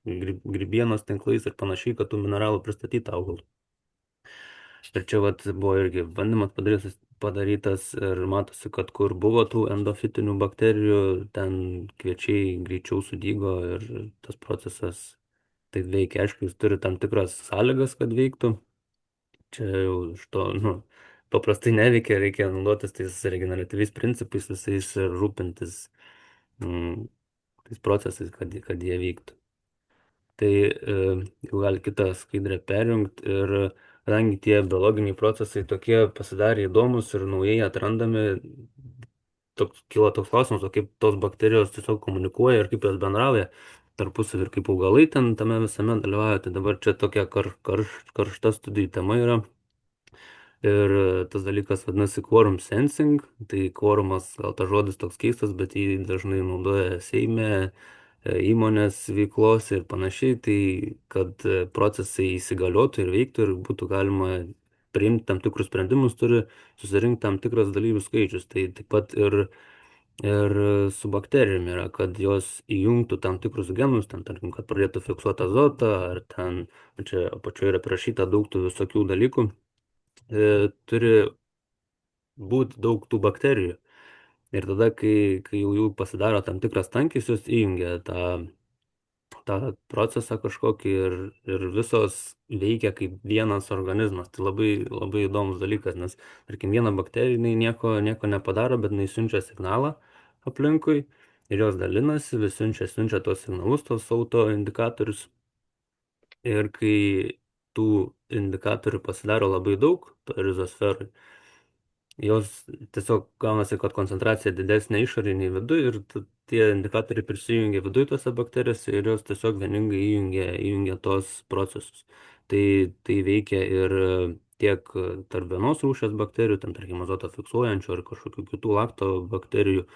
grybienos tinklais ir panašiai, kad tų mineralų pristatytų augalui. Ir čia vat buvo irgi bandymas padarytas ir matosi, kad kur buvo tų endofitinių bakterijų, ten kviečiai greičiau sudygo ir tas procesas taip veikia. Aišku, jis turi tam tikras sąlygas, kad veiktų. Čia jau iš to, paprastai neveikia, reikia naudotis tais regeneratyviais principais visais ir rūpintis tais procesais, kad jie vyktų. Tai jau gali kitą skaidrę perjungti ir kadangi tie biologiniai procesai tokie pasidarė įdomus ir naujai atrandami, kyla toks klausimas, o kaip tos bakterijos tiesiog komunikuoja ir kaip jos bendrauja tarpusavį ir kaip augalai ten tame visame dalyvauja. Tai dabar čia tokia karšta studijų tema yra. Ir tas dalykas vadinasi quorum sensing. Tai quorumas, gal tas žodis toks keistas, bet jį dažnai naudoja Seime, įmonės veiklos ir panašiai. Tai kad procesai įsigaliotų ir veiktų ir būtų galima priimti tam tikrus sprendimus, turi susirinkti tam tikras dalyvių skaičius. Tai taip pat ir su bakterijom yra, kad jos įjungtų tam tikrus genus, ten, tarkim, kad pradėtų fiksuoti azotą, ar ten, čia apačioje yra parašyta daug tų visokių dalykų, turi būti daug tų bakterijų. Ir tada, kai jau jų pasidaro tam tikras tankis, jos įjungia tą procesą kažkokį ir visos veikia kaip vienas organizmas. Tai labai, labai įdomus dalykas, nes, tarkim, viena bakterija, jinai nieko nepadaro, bet jinai siunčia signalą aplinkui ir jos dalinasi, vis siunčia tos signalus, tos autoindikatorius. Ir kai tų indikatorių pasidaro labai daug, to rizosferai, jos tiesiog gaunasi, kad koncentracija didesnė išoriniai viduje ir tie indikatoriai prisijungia viduje tose bakterijose ir jos tiesiog vieningai įjungia tos procesus. Tai veikia ir tiek tarp vienos rūšies bakterijų, ten tarkim azotą fiksuojančių ar kažkokių kitų laktobakterijų,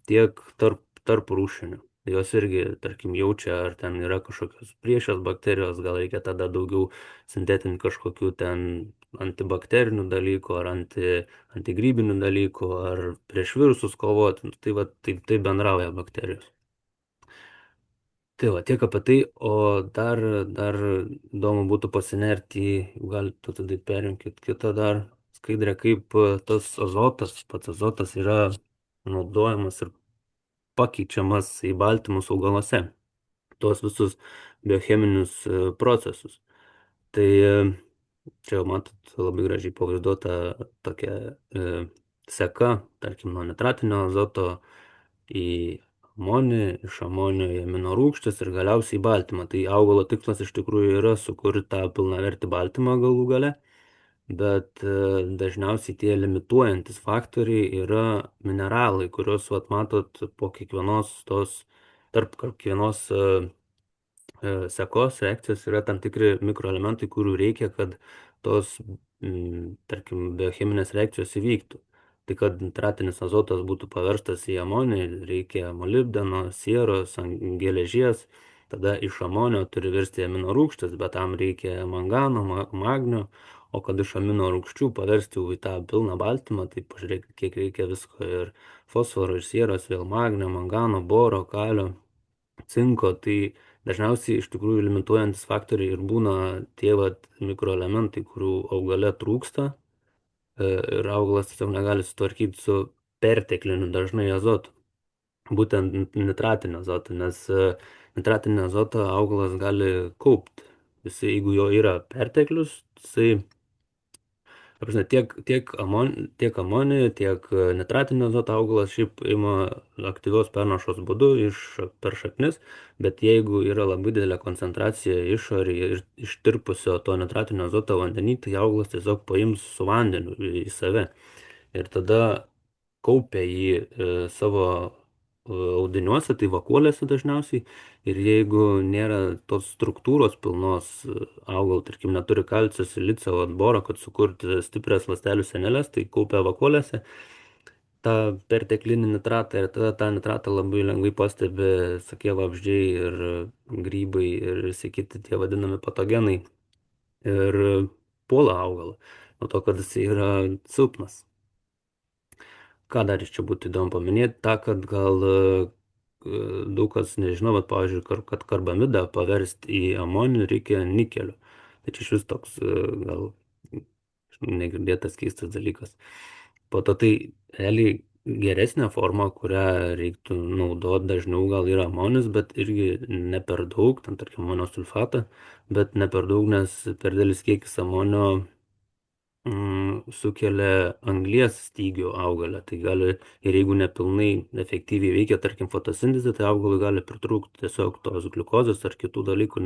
tiek tarp rūšinių. Jos irgi, tarkim, jaučia, ar ten yra kažkokios priešios bakterijos, gal reikia tada daugiau sintetinti kažkokių ten antibakterinių dalykų ar antigrybinių dalykų, ar prieš virusus kovoti. Tai va, taip bendrauja bakterijos. Tai va, tiek apie tai, o dar įdomu būtų pasinerti į, galite tada perinkit kitą dar skaidrę, kaip tas azotas, pats azotas yra naudojamas ir pakeičiamas į baltymus augaluose, tuos visus biocheminius procesus. Tai čia jau matot labai gražiai pavaizduota tokia seka, tarkim, nuo nitratinio azoto į amonį, iš amonio į amino rūgštis ir galiausiai į baltymą. Tai augalo tikslas iš tikrųjų yra sukurti tą pilnavertį baltymą galų gale, bet dažniausiai tie limituojantis faktoriai yra mineralai, kuriuos, vat, matot, po kiekvienos tarp kiekvienos sekos reakcijos yra tam tikri mikroelementai, kurių reikia, kad tos, tarkim, biocheminės reakcijos įvyktų. Tai kad nitratinis azotas būtų paverstas į amonį, reikia molibdeno, sieros, geležies, tada iš amonio turi virsti į amino rūgštis, bet tam reikia mangano, magnio, o kad iš amino rūgščių paversti į tą pilną baltymą, tai pažiūrėkit, kiek reikia visko ir fosforo, ir sieros, vėl magnio, mangano, boro, kalio, cinko, tai dažniausiai iš tikrųjų limituojantis faktoriai ir būna tie vat mikroelementai, kurių augale trūksta ir augalas tiesiog negali sutvarkyti su pertekliniu dažnai azotu, būtent nitratinio azoto, nes nitratinio azoto augalas gali kaupti. Jisai, jeigu jo yra perteklius, jisai ta prasme, tiek amonį, tiek nitratinio azoto augalas šiaip ima aktyvios pernašos būdu per šaknis, bet jeigu yra labai didelė koncentracija išorėje ir ištirpusio to nitratinio azoto vandenį, tai augalas tiesiog paims su vandeniu į save. Ir tada kaupia jį savo audiniuose, tai vakuolėse dažniausiai. Ir jeigu nėra tos struktūros pilnos augalų, tarkim, neturi kalcio, silicio, boro, kad sukurti stiprias ląstelių sienelės, tai kaupia vakuolėse tą perteklinį nitratą ir tada tą nitratą labai lengvai pastebi sakie vabzdžiai ir grybai ir visi kiti tie vadinami patogenai ir puola augalą, nuo to, kad jis yra silpnas. Ką dar iš čia būtų įdomu paminėti, tą, kad gal daug kas nežino, bet, pavyzdžiui, kad karbamidą paversti į amonį reikia nikelio. Tai čia iš vis toks gal negirdėtas keistas dalykas. Po to tai realiai geresnė forma, kurią reiktų naudoti dažniau, gal yra amonis, bet irgi ne per daug, ten tarkim amonio sulfatą, bet ne per daug, nes per didelis kiekis amonio sukelia anglies stygių augale. Tai gali, ir jeigu nepilnai efektyviai veikia, tarkim, fotosintezė, tai augalui gali pritrūkti tiesiog tos gliukozės ar kitų dalykų,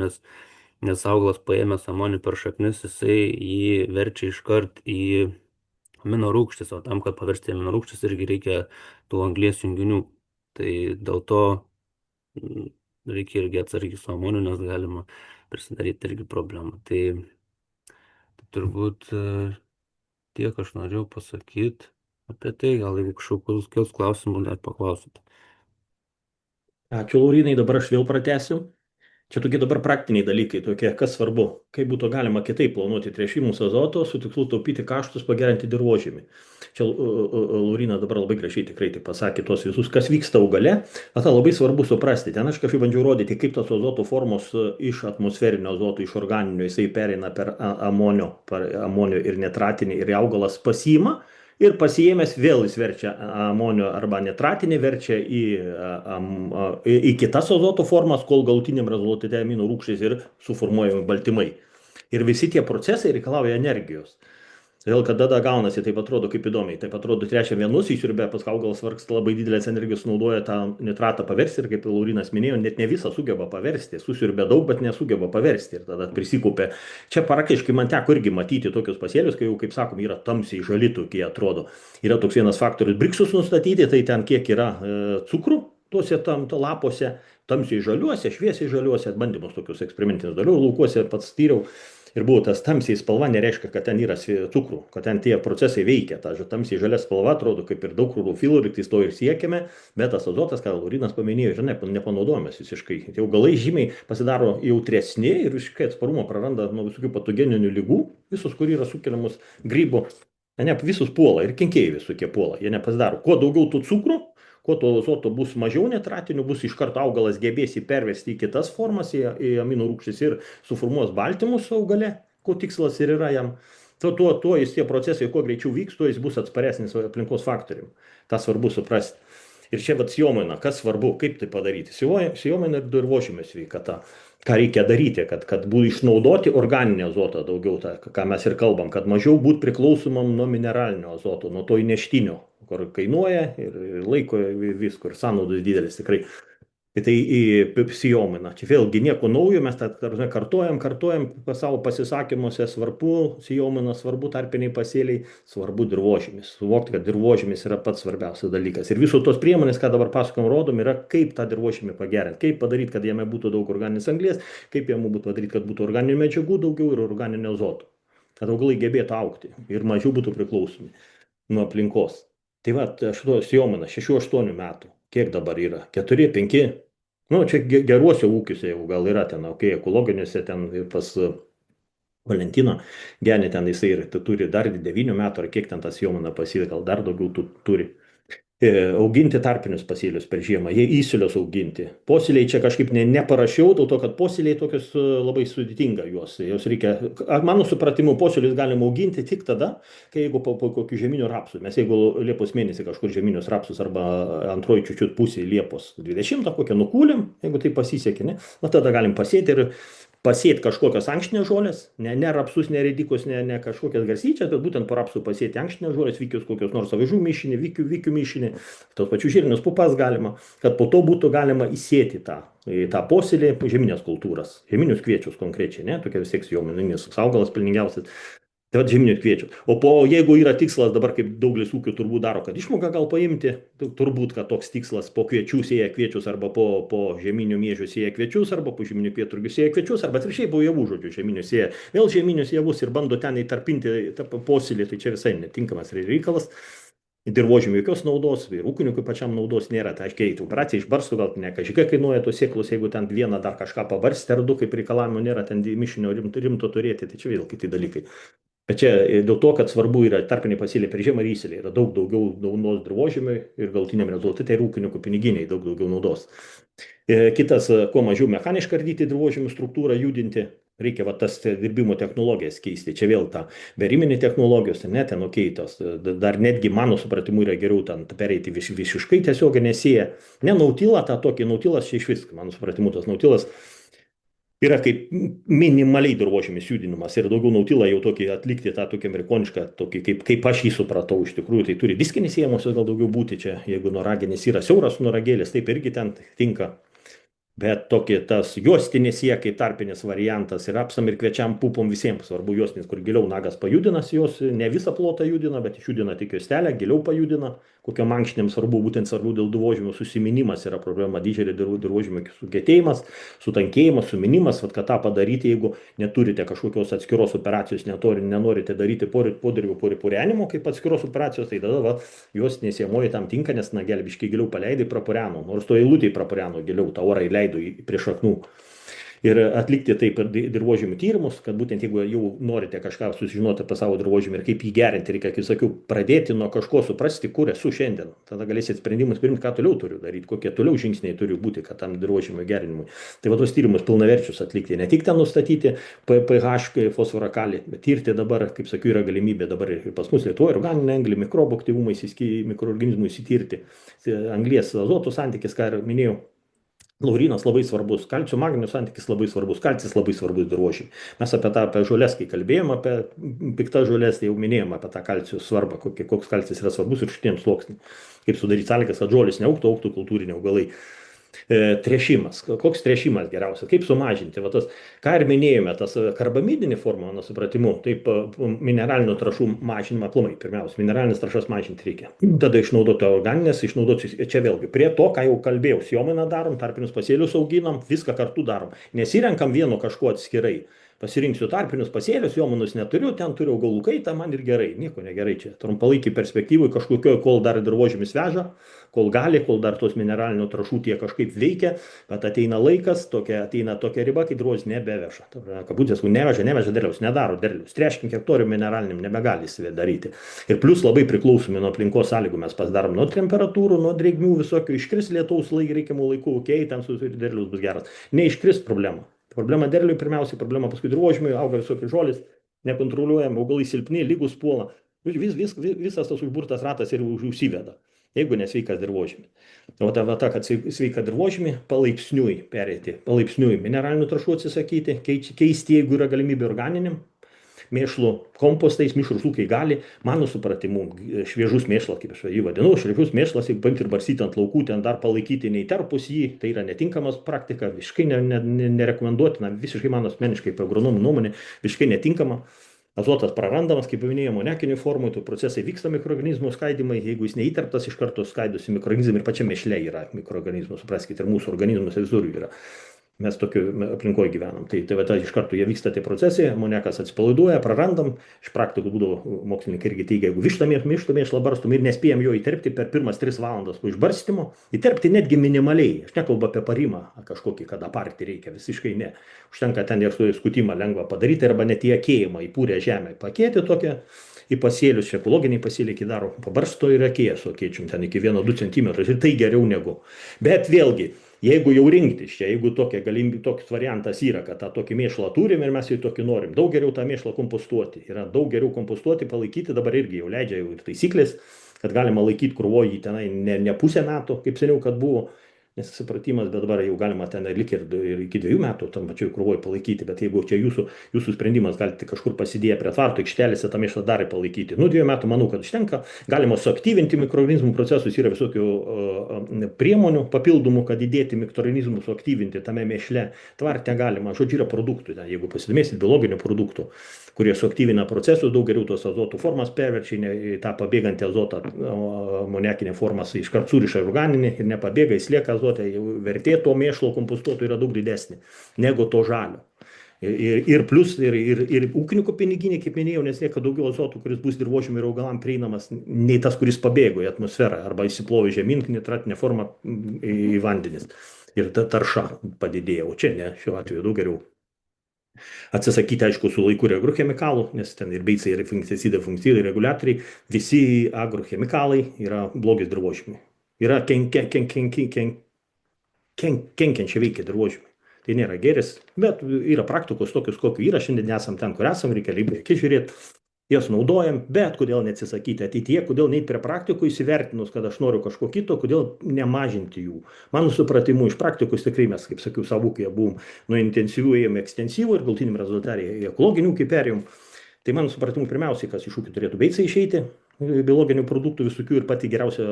nes augalas paėmęs amonį per šaknis, jisai jį verčia iškart į amino rūgštis, o tam, kad paversti amino rūgštis, irgi reikia tų anglies junginių. Tai dėl to reikia irgi atsargiai su amoniu, nes galima prisidaryti irgi problemą. Tai turbūt tiek aš norėjau pasakyti apie tai, gal jeigu kažkokius kils klausimų, dar paklausit. Ačiū, Laurynai, dabar aš vėl pratęsiu. Čia tokie dabar praktiniai dalykai, tokie, kas svarbu, kaip būtų galima kitaip planuoti tręšimus azoto, su tikslu taupyti kaštus, pagerinti dirvožėmį. Čia Laurina dabar labai gražiai tikrai tai pasakė tos visus, kas vyksta augale. Tai labai svarbu suprasti. Ten aš kažkaip bandžiau rodyti, kaip tos azoto formos iš atmosferinio azoto, iš organinio, jisai pereina per amonio ir nitratinį ir augalas pasiima. Ir pasiėmęs vėl jis verčia amonio arba nitratinį, verčia į kitas azoto formas, kol galutiniam rezultate amino rūgštys ir suformuojami baltymai. Ir visi tie procesai reikalauja energijos. Todėl, kad tada gaunasi, taip atrodo kaip įdomiai, taip atrodo trečia vienus išsiurbia, paskui augalas vargsta labai didelės energijos, naudoja tą nitratą paversti ir kaip Laurinas minėjo, net ne visą sugeba paversti, susiurbia daug, bet nesugeba paversti ir tada prisikupia. Čia praktiškai man teko irgi matyti tokius pasėlius, kai jau, kaip sakom, yra tamsiai žali tokie atrodo. Yra toks vienas faktorius briksus nustatyti, tai ten kiek yra cukrų, tuose lapuose, tamsiai žaliuose, šviesiai žaliuose, bandymus tokius eksperimentinius dariau, laukuose pats tyriau. Ir buvo tas tamsiai spalva, nereiškia, kad ten yra cukrų, kad ten tie procesai veikia. Ta tamsiai žalia spalva atrodo kaip ir daug chlorofilo, ir to ir siekiame, bet tas azotas, ką Laurinas paminėjo, žinai, nepanaudojamas visiškai. Tie augalai žymiai pasidaro jautresni ir visiškai atsparumą praranda nuo visokių patogeninių lygų, visus, kur yra sukeliamos grybų. Ne, visus puola ir kenkėjai visokie puola, jie nepasidaro. Kuo daugiau tų cukrų, kuo to azoto bus mažiau nitratinių, bus iš karto augalas gebės perversti į kitas formas, į amino rūgštis ir suformuos baltymus augale, ko tikslas ir yra jam. Tuo jis tie procesai, kuo greičiau vyks, tuo jis bus atsparesnis aplinkos faktorium. Ta svarbu suprasti. Ir čia sėjomaina, kas svarbu, kaip tai padaryti. Sėjomaina ir dirvožemio sveikata. Ką reikia daryti, kad būtų išnaudoti organinį azotą daugiau, ką mes ir kalbam, kad mažiau būtų priklausomam nuo mineralinio azoto, nuo to įneštinio, kur kainuoja ir laiko visko, ir sąnaudos didelis tikrai. Tai sėjomaina. Čia vėlgi nieko naujo, mes tą kartojam savo pasisakymuose, svarbu sėjomaina, svarbu tarpiniai pasėliai, svarbu dirvožemis. Suvokti, kad dirvožemis yra pats svarbiausias dalykas. Ir visos tos priemonės, ką dabar pasakom, rodom, yra kaip tą dirvožemį pagerinti, kaip padaryti, kad jame būtų daug organinės anglies, kaip jame būtų padaryti, kad būtų organinių medžiagų daugiau ir organinio azoto. Kad augalai gebėtų augti ir mažiau būtų priklausomi nuo aplinkos. Tai va, sėjomaina 6-8 metų. Kiek dabar yra? 4, 5? Nu, čia geruose ūkiuose jau gal yra ten, ekologiniuose ten ir pas Valentino genį ten jisai ir turi dar 9 metų, ar kiek ten tas sėjomaina pasėliai, gal dar daugiau turi. Auginti tarpinius pasėlius per žiemą, jie įsilios auginti. Posėliai čia kažkaip neparašiau, dėl to, kad posėliai tokius labai sudėtinga juos reikia. Mano supratimu, posėlius galima auginti tik tada, kai jeigu po kokių žieminių rapsų. Mes jeigu Liepos mėnesį kažkur žieminius rapsus arba antroji čiučiut pusė Liepos 20 kokią nukūlėm, jeigu tai pasisekė, ne? Na tada galim pasėti ir pasėti kažkokios ankštinės žolės, ne rapsus, ne ridikus, ne kažkokias garsyčias, bet būtent po rapsų pasėti ankštinės žolės, vykius kokios nors avižų mišinį, vykių mišinį, tos pačius žirnius pupas galima, kad po to būtų galima įsėti tą posėlį žeminės kultūras, žeminius kviečius konkrečiai, ne, tokia vis tiek sėjomaininis augalas pelningiausias. Tai va žeminius kviečius. O jeigu yra tikslas dabar, kaip daugelis ūkių turbūt daro, kad išmoką gal paimti, turbūt, kad toks tikslas po kviečių sėja kviečius arba po žeminių miežių sėja kviečius arba po žeminių kvieturgių sėja kviečius arba atvirkščiai po javų žodžių žeminių sėja. Vėl žeminius javus ir bando ten įtarpinti posėlį, tai čia visai netinkamas reikalas. Dirvožemiui jokios naudos, ir ūkininkui pačiam naudos nėra. Tai aiškiai, operacija išbarstų gal ne kažkiek kainuoja tos sėklos, jeigu ten vieną dar kažką pabarsti ar du, kaip reikalavimo nėra ten mišinio rimto turėti, tai čia vėl kiti dalykai. Bet čia dėl to, kad svarbu yra tarpiniai pasėliai per žiemą ir įsėliai, yra daug daugiau naudos dirvožemiui ir galutiniam rezultate ir ūkininkų piniginiai daug daugiau naudos. Kitas, kuo mažiau mechaniškai ardyti dirvožemių struktūrą, judinti, reikia tas dirbimo technologijas keisti. Čia vėl ta beriminė technologijos, ne ten okeitos, dar netgi mano supratimu yra geriau ten pereiti visiškai tiesioginę sėją. Ne nautilą, tą tokį nautilas čia iš vis, mano supratimu tas nautilas yra kaip minimaliai dirvožemis judinimas ir daugiau nautilą jau tokį atlikti tą tokį amerikonišką, tokį kaip aš jį supratau iš tikrųjų, tai turi diskinis siejamosios gal daugiau būti čia, jeigu noraginis yra siauras noragėlis, taip irgi ten tinka. Bet tas juostinis sėja kaip tarpinis variantas ir rapsam ir kviečiam pupom visiems svarbu juostinis, kur giliau nagas pajudinas, jos ne visą plotą judina, bet išjudina tik juostelę, giliau pajudina. Kokiam ankštiniam svarbu, būtent svarbu dėl dirvožemio susiminimas yra problema, didžiulė dirvožemio sukietėjimas, sutankėjimas, suminimas, kad tą padaryti, jeigu neturite kažkokios atskiros operacijos, nenorite daryti podirbių purenimo kaip atskiros operacijos, tai tada juostinė sėjamoji tam tinka, nes nagelį biškai giliau paleidai prapureno, nors to eilutėj prapureno giliau, tą orą įleido prie šaknų. Ir atlikti taip dirvožemių tyrimus, kad būtent jeigu jau norite kažką susižinoti apie savo dirvožemį ir kaip jį gerinti, reikia, kaip sakiau, pradėti nuo kažko suprasti, kur esu šiandien. Tada galėsite sprendimus priimti, ką toliau turiu daryti, kokie toliau žingsniai turi būti, kad tam dirvožemio gerinimui. Tai tos tyrimus pilnaverčius atlikti, ne tik ten nustatyti pH, fosforą, kalį, bet tirti dabar, kaip sakiau, yra galimybė dabar ir pas mus Lietuvoje organinę anglį, mikrobų aktyvumą, mikroorganizmų įsitirti, anglies azoto santykis, ką ir minėjau. Laurinas labai svarbus, kalcio magnio santykis labai svarbus, kalcis labai svarbus dirvožemiui. Mes apie žolės, kai kalbėjome apie piktas žolės, tai jau minėjome apie tą kalcio svarbą, koks kalcis yra svarbus ir šitiems sluoksniams. Kaip sudaryti sąlygas, kad žolės neaugtų, augtų kultūriniai augalai. Tręšimas. Koks tręšimas geriausias? Kaip sumažinti? Va tas, ką ir minėjome, tas karbamidinė forma, mano supratimu, taip mineralinių trąšų mažinimą aplamai. Pirmiausia, mineralinis trąšas mažinti reikia. Tada išnaudoti organinės, išnaudoti čia vėlgi. Prie to, ką jau kalbėjau, sėmainą darom, tarpinius pasėlius auginam, viską kartu darom. Nesirenkam vieno kažko atskirai. Pasirinksiu tarpinius pasėlius, jomanus neturiu, ten turiu augalų kaitą, man ir gerai, nieko negerai čia. Trumpalaikį perspektyvui kažkokio, kol dar dirvožėmis veža, kol gali, kol dar tos mineralinių trąšų tie kažkaip veikia, bet ateina laikas, ateina tokia riba, kai dirvožės nebeveža. Kabutės, neveža derliaus, nedaro derliaus. Treškim hektorių mineraliniam nebegali įsivė daryti. Ir plus labai priklausomi nuo aplinkos sąlygų mes pasidarom nuo temperatūrų, nuo drėgmių visokių, iškris lietaus reikiamų laikų, ten derlius bus geras. Neiškris problema. Problema derliui pirmiausiai, problema paskui dirvožemiui, auga visokie žolės, nekontroliuojami, augalai silpni, lygus puola. Visas tas užburtas ratas ir užsiveda, jeigu nesveikas dirvožemis. O ta, kad sveika dirvožemį, palaipsniui perėti, palaipsniui mineralinių trąšų atsisakyti, keisti, jeigu yra galimybė organiniam, mėšlų kompostais, mišrūs ūkiai gali, mano supratimu, šviežus mėšlas, kaip aš jį vadinu, šviežus mėšlas, jeigu paimti ir barsyti ant laukų, ten dar palaikyti neįterpus jį, tai yra netinkamas praktika, visiškai nerekomenduotina, visiškai mano asmeniškai agronomų nuomonė, visiškai netinkama. Azotas prarandamas, kaip minėjau, amoniakinių formų, tų procesai vyksta mikroorganizmų skaidymai, jeigu jis neįterptas, iš karto skaidosi mikroorganizmai ir pačia mėšle yra mikroorganizmų, supraskite, ir mūsų organizmuose visur yra. Mes tokiu aplinkoje gyvenam. Tai va, iš karto jie vyksta tie procesai, amoniakas atsipalaiduoja, prarandam. Iš praktikų būdavo mokslininkai irgi teigia, jeigu vištą mėšlą barstum ir nespėjom jo įterpti per pirmas 3 valandas po išbarstymo, įterpti netgi minimaliai. Aš nekalbu apie parimą kažkokį, kada parti reikia, visiškai ne. Užtenka ten ir skutimą lengva padaryti arba net į akėjimą, į pūrę žemę pakėti tokią. Į pasėlius, ekologiniai pasėliai, kai daro, pabarsto ir akėjas, okėčium ten iki 1-2 cm ir tai geriau negu. Bet vėlgi, jeigu jau rinktis čia, jeigu toks variantas yra, kad tą tokį mėšlą turim ir mes jį tokį norim, daug geriau tą mėšlą kompostuoti. Yra daug geriau kompostuoti, palaikyti, dabar irgi jau leidžia jau ir taisyklės, kad galima laikyti krūvoj jį tenai ne pusę metų, kaip seniau, kad buvo. Nesusipratimas, bet dabar jau galima ten lik ir iki 2 metų tam pačioj krūvoj palaikyti, bet jeigu čia jūsų sprendimas, galite kažkur pasidėję prie tvarto aikštelėse tą mėšlą dar palaikyti. 2 metų manau, kad užtenka, galima suaktyvinti mikroorganizmų procesus, yra visokių priemonių papildomų, kad įdėti mikroorganizmus suaktyvinti tame mėšle. Tvarte galima, žodžiu, yra produktų, jeigu pasidomėsit biologinių produktų, kurie suaktyvina procesus, daug geriau tos azotų formas perverčia į tą pabėgantį azotą, amoniakinę formą iškart suriša organinį ir nepabėga, jis lieka azote, vertė to mėšlo kompostuoto yra daug didesnė negu to žalio. Ir plus, ir ūkininkų piniginė, kaip minėjau, nes lieka daugiau azotų, kuris bus dirvožemiui ir augalam prieinamas, nei tas, kuris pabėgo į atmosferą arba įsiplovė žemyn nitratinę formą į vandenis. Ir ta tarša padidėjo, o čia ne, šiuo atveju daug geriau. Atsisakyti, aišku, su laiku ir agrochemikalų, nes ten ir beicai, ir fungicidai, reguliatoriai, visi agrochemikalai yra blogis dirvožemiui. Yra kenkiančia veikia dirvožemiui. Tai nėra geris, bet yra praktikos tokius, kokiu yra, šiandien esam ten, kur esam, reikia žiūrėti, jas naudojam, bet kodėl neatsisakyti ateityje, kodėl neit prie praktikų įsivertinus, kad aš noriu kažko kito, kodėl nemažinti jų. Mano supratimu, iš praktikos tikrai mes, kaip sakiau, savo ūkyje buvom nuo intensyvių ėjome ekstensyvų ir galtiniam rezultatė į ekologinių ūkį perėjom. Tai mano supratimu, pirmiausiai, kas iš ūkių turėtų beicai išeiti, biologinių produktų visokių ir pati geriausia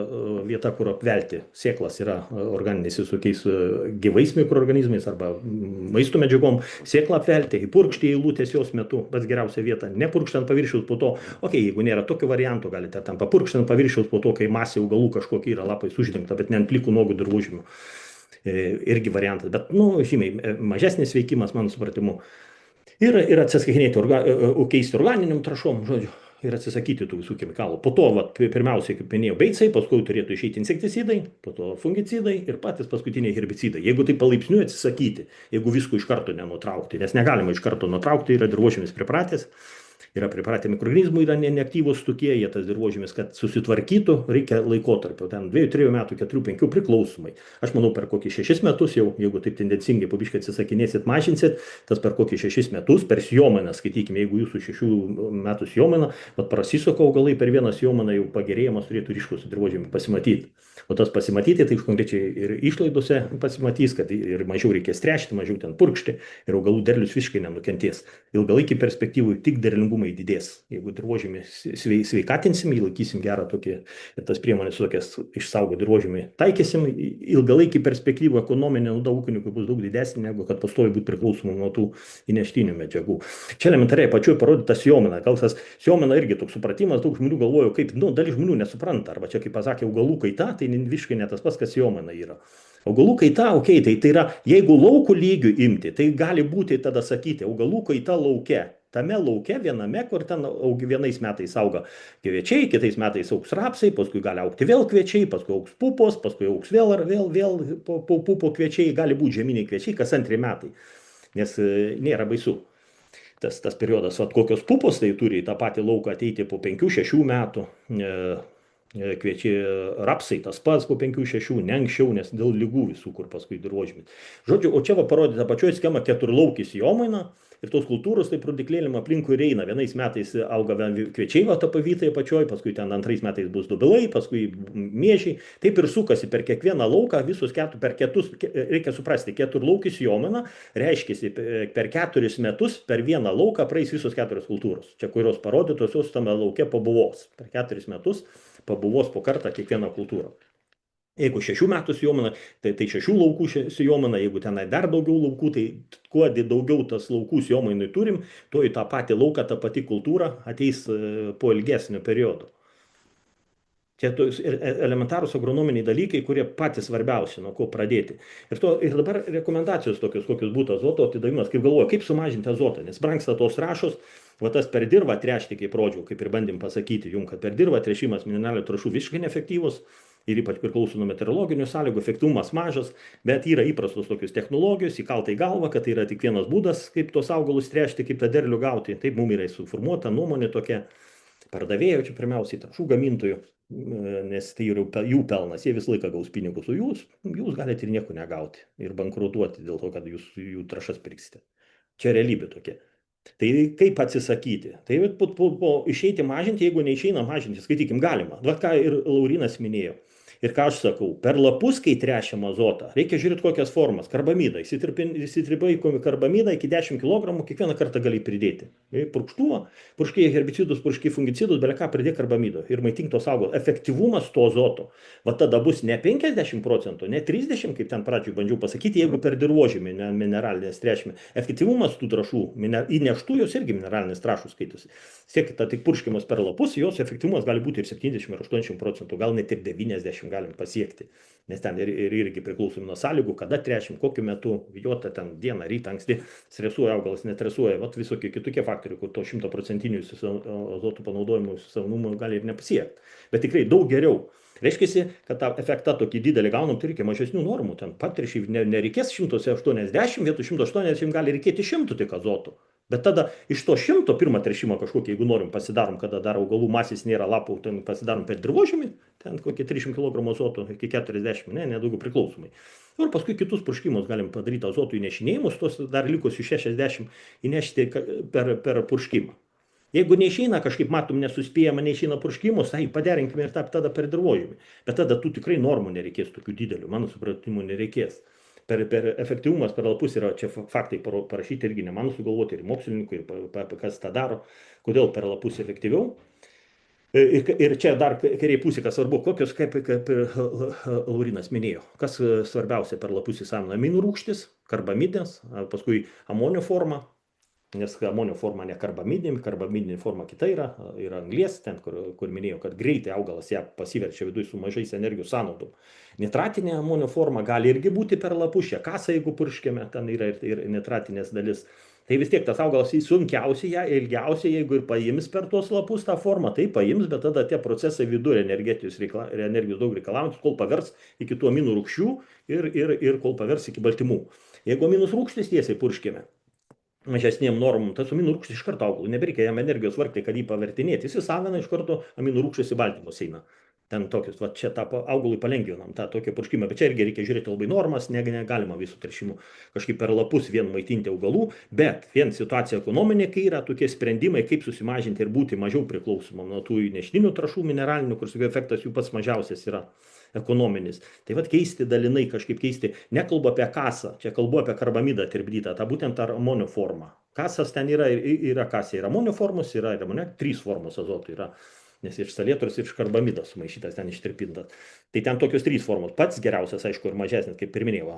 vieta, kur apvelti sėklas yra organiniais visokiais gyvais mikroorganizmais arba maisto medžiagom. Sėklą apvelti, įpurkšti eilutės jos metu, pats geriausia vieta, nepurkšti ant paviršiaus po to. Jeigu nėra tokio varianto, galite ten papurkšti ant paviršiaus po to, kai masė augalų kažkokia yra lapais uždengta, bet ne ant plikų nuogų dirvožemių. Irgi variantas, bet žymiai mažesnis veikimas, mano supratimu. Ir atsisakinėti, keisti organiniam trąšom, žodžiu, ir atsisakyti tų visų chemikalų. Po to, pirmiausiai, kaip minėjau, beicai, paskui turėtų išeiti insekticidai, po to fungicidai ir patys paskutiniai herbicidai. Jeigu tai palaipsniui atsisakyti, jeigu visko iš karto nenutraukti, nes negalima iš karto nutraukti, yra dirvožemis pripratęs, yra pripratę mikroorganizmų, yra neaktyvūs tokie, jie tas dirvožemis, kad susitvarkytų, reikia laikotarpio, ten 2-3 metų, 4-5 priklausomai. Aš manau, per kokį 6 metus jau, jeigu taip tendencingai pabiškai atsisakinėsit, mažinsit, tas per kokį 6 metus, per sėmainą, skaitykime, jeigu jūsų 6 metų sėmaina, bet prasisuka augalai per vieną sėmainą, jau pagerėjimas turėtų ryškus dirvožemį pasimatyti. O tas pasimatyti, tai konkrečiai ir išlaidose pasimatys, kad ir mažiau reikės tręšti, mažiau ten purkšti ir augalų derlius visiškai nenukentės. Ilgalaikį perspektyvų tik derlingumą derliumai didės. Jeigu dirvožėmį sveikatinsim, jį laikysim gerą tokį, ir tas priemonės tokias išsaugo dirvožėmį, taikysim, ilgalaikį perspektyvą ekonominė nauda ūkininkui bus daug didesnė, negu kad pastoviai būti priklausomų nuo tų įneštinių medžiagų. Čia elementariai pačioj parodyta sėjomaina. Gal tas sėjomaina irgi toks supratimas, daug žmonių galvojo, kaip, dalis žmonių nesupranta, arba čia kaip pasakė augalų kaita, tai visiškai ne tas pats, kas sėjomaina yra. Augalų kaita, tai yra, jeigu laukų lygių imti, tai gali būti tada sakyti, augalų kaita lauke. Tame lauke viename, kur ten vienais metais auga kviečiai, kitais metais augs rapsai, paskui gali augti vėl kviečiai, paskui augs pupos, paskui augs vėl po pupo kviečiai, gali būti žieminiai kviečiai kas 2 metai, nes nėra baisu. Tas periodas, kokios pupos, tai turi į tą patį lauką ateiti po 5-6 metų. Kviečiai rapsai tas pats po 5-6, ne anksčiau, nes dėl lygų visų, kur paskui dirvožėmis. Žodžiu, o čia parodyta pačioje schema keturlaukis sėjomaina ir tos kultūros taip rodiklėlim aplinkui eina. Vienais metais auga kviečiai pavytai pačioj, paskui ten 2 metais bus dobilai, paskui miežiai. Taip ir sukasi per kiekvieną lauką, visus reikia suprasti, keturlaukis sėjomaina reiškia per 4 metus per vieną lauką praeis visos 4 kultūros. Čia kurios parodytos, jos tame lauke pabuvos. Per 4 metus pabuvos po kartą kiekvieną kultūrą. Jeigu 6 metų sėjomaina, tai 6 laukų sėjomaina, jeigu tenai dar daugiau laukų, tai kuo daugiau tas laukų sėjomainai turim, tuo į tą patį lauką, ta pati kultūra ateis po ilgesnio periodo. Čia elementarūs agronominiai dalykai, kurie patys svarbiausi, nuo ko pradėti. Ir dabar rekomendacijos tokios, kokios būtų azoto atidavimas, kaip galvoju, kaip sumažinti azotą, nes brangsta tos trąšos, va tas per dirvą tręšti, kaip rodžiau, kaip ir bandėm pasakyti jums, kad per dirvą tręšimas mineralinių trąšų visiškai neefektyvus ir ypač priklauso nuo meteorologinių sąlygų, efektyvumas mažas, bet yra įprastos tokios technologijos, įkalta į galvą, kad tai yra tik vienas būdas, kaip tos augalus tręšti, kaip tą derlių gauti. Taip mums yra suformuota nuomonė tokia pardavėjų, čia pirmiausiai trąšų gamintojų, nes tai yra jų pelnas, jie visą laiką gaus pinigus, o jūs galite ir nieko negauti ir bankrutuoti dėl to, kad jūs jų trąšas pirksite. Čia realybė tokia. Tai kaip atsisakyti? Tai išeiti mažinti, jeigu neišeina mažinti, skaitykim, galima. Va ką ir Laurinas minėjo. Ir ką aš sakau, per lapus, kai trešiam azotą, reikia žiūrėti kokias formas. Karbamidą, įsitribai karbamidą iki 10 kg, kiekvieną kartą gali pridėti. Purkštuvą, purškiai herbicidus, purškiai fungicidus, belia ką pridėk karbamido ir maitink tos augalus. Efektyvumas to azoto, va tada bus ne 50%, ne 30%, kaip ten pradžioj bandžiau pasakyti, jeigu per dirvožėmį mineralinės tręšime. Efektyvumas tų trąšų, įneštų jos irgi mineralinės trąšų skaitosi. Siekite, tik purškimas per lapus, jos efektyvumas gali būti ir 70, ir 80%, gal net ir 90% galim pasiekti, nes ten irgi priklausom nuo sąlygų, kada tręšim, kokiu metu, vijota ten dieną, rytą, anksti, stresuoja augalas, netresuoja, vat visokie kitokie faktoriai, kur to 100% azotų panaudojimo įsisavinimo gali ir nepasiekti. Bet tikrai daug geriau. Reiškia, kad tą efektą tokį didelį gaunam, tai reikia mažesnių normų, ten patrėšiai nereikės 180, vietoj 180 gali reikėti 100 tik azotų. Bet tada iš to 100 pirmą tręšimą kažkokį, jeigu norim, pasidarom, kada dar augalų masės nėra lapų, ten pasidarom per dirvožėmį, ten kokie 300 kg azoto iki 40, nedaugiau priklausomai. Ir paskui kitus purškimus galim padaryti azotų įnešinėjimus, tos dar likusius 60 įnešti per purškimą. Jeigu neišeina kažkaip, matom, nesuspėjama, neišeina purškimus, tai paderinkime ir tada per dirvožėmį. Bet tada tų tikrai normų nereikės, tokių didelių, mano supratimu, nereikės. Per efektyvumas per lapus yra, čia faktai parašyti irgi ne mano sugalvoti, ir mokslininkų, ir kas tą daro, kodėl per lapus efektyviau. Ir čia dar kairiai pusė, kas svarbu, kokios, kaip Laurinas minėjo, kas svarbiausia per lapus įsamina aminų rūgštis, karbamidės, paskui amonio forma, nes amonio forma ne karbamidinė forma kita yra anglies, ten, kur minėjo, kad greitai augalas ją pasiverčia viduje su mažais energijos sąnaudom. Nitratinė amonio forma gali irgi būti per lapus, čia kasą, jeigu purškiame, ten yra ir nitratinės dalis. Tai vis tiek tas augalas sunkiausiai ją, ilgiausiai, jeigu ir paims per tuos lapus tą formą, tai paims, bet tada tie procesai viduje energijos daug reikalaujantis, kol pavers iki tų aminų rūgščių ir kol pavers iki baltymų. Jeigu aminus rūgštis tiesiai purškime mažesniem normom, tas aminų rūgštis iš karto augalų, nebereikia jam energijos vargti, kad jį pavertinėti, jis įsavina iš karto aminų rūgštis į baltymus eina. Ten tokius, va čia tą augalui palengvinam tą tokį purškimą, bet čia irgi reikia žiūrėti labai normas, negalima visų teršimų kažkaip per lapus vien maitinti augalų, bet vien situacija ekonominė, kai yra tokie sprendimai, kaip susimažinti ir būti mažiau priklausomam nuo tų neštinių trąšų mineralinių, kur efektas jų pats mažiausias yra ekonominis. Tai vad keisti dalinai, kažkaip keisti, nekalbu apie kasą, čia kalbu apie karbamidą tirpdytą, tą būtent tą amonio formą. Kasas ten yra kasė, yra amonio formos, yra amonio, 3 formos azotų yra. Nes iš salietros ir iš karbamido sumaišytas, ten ištirpintas. Tai ten tokios 3 formos. Pats geriausias, aišku, ir mažesnis, kaip ir minėjau,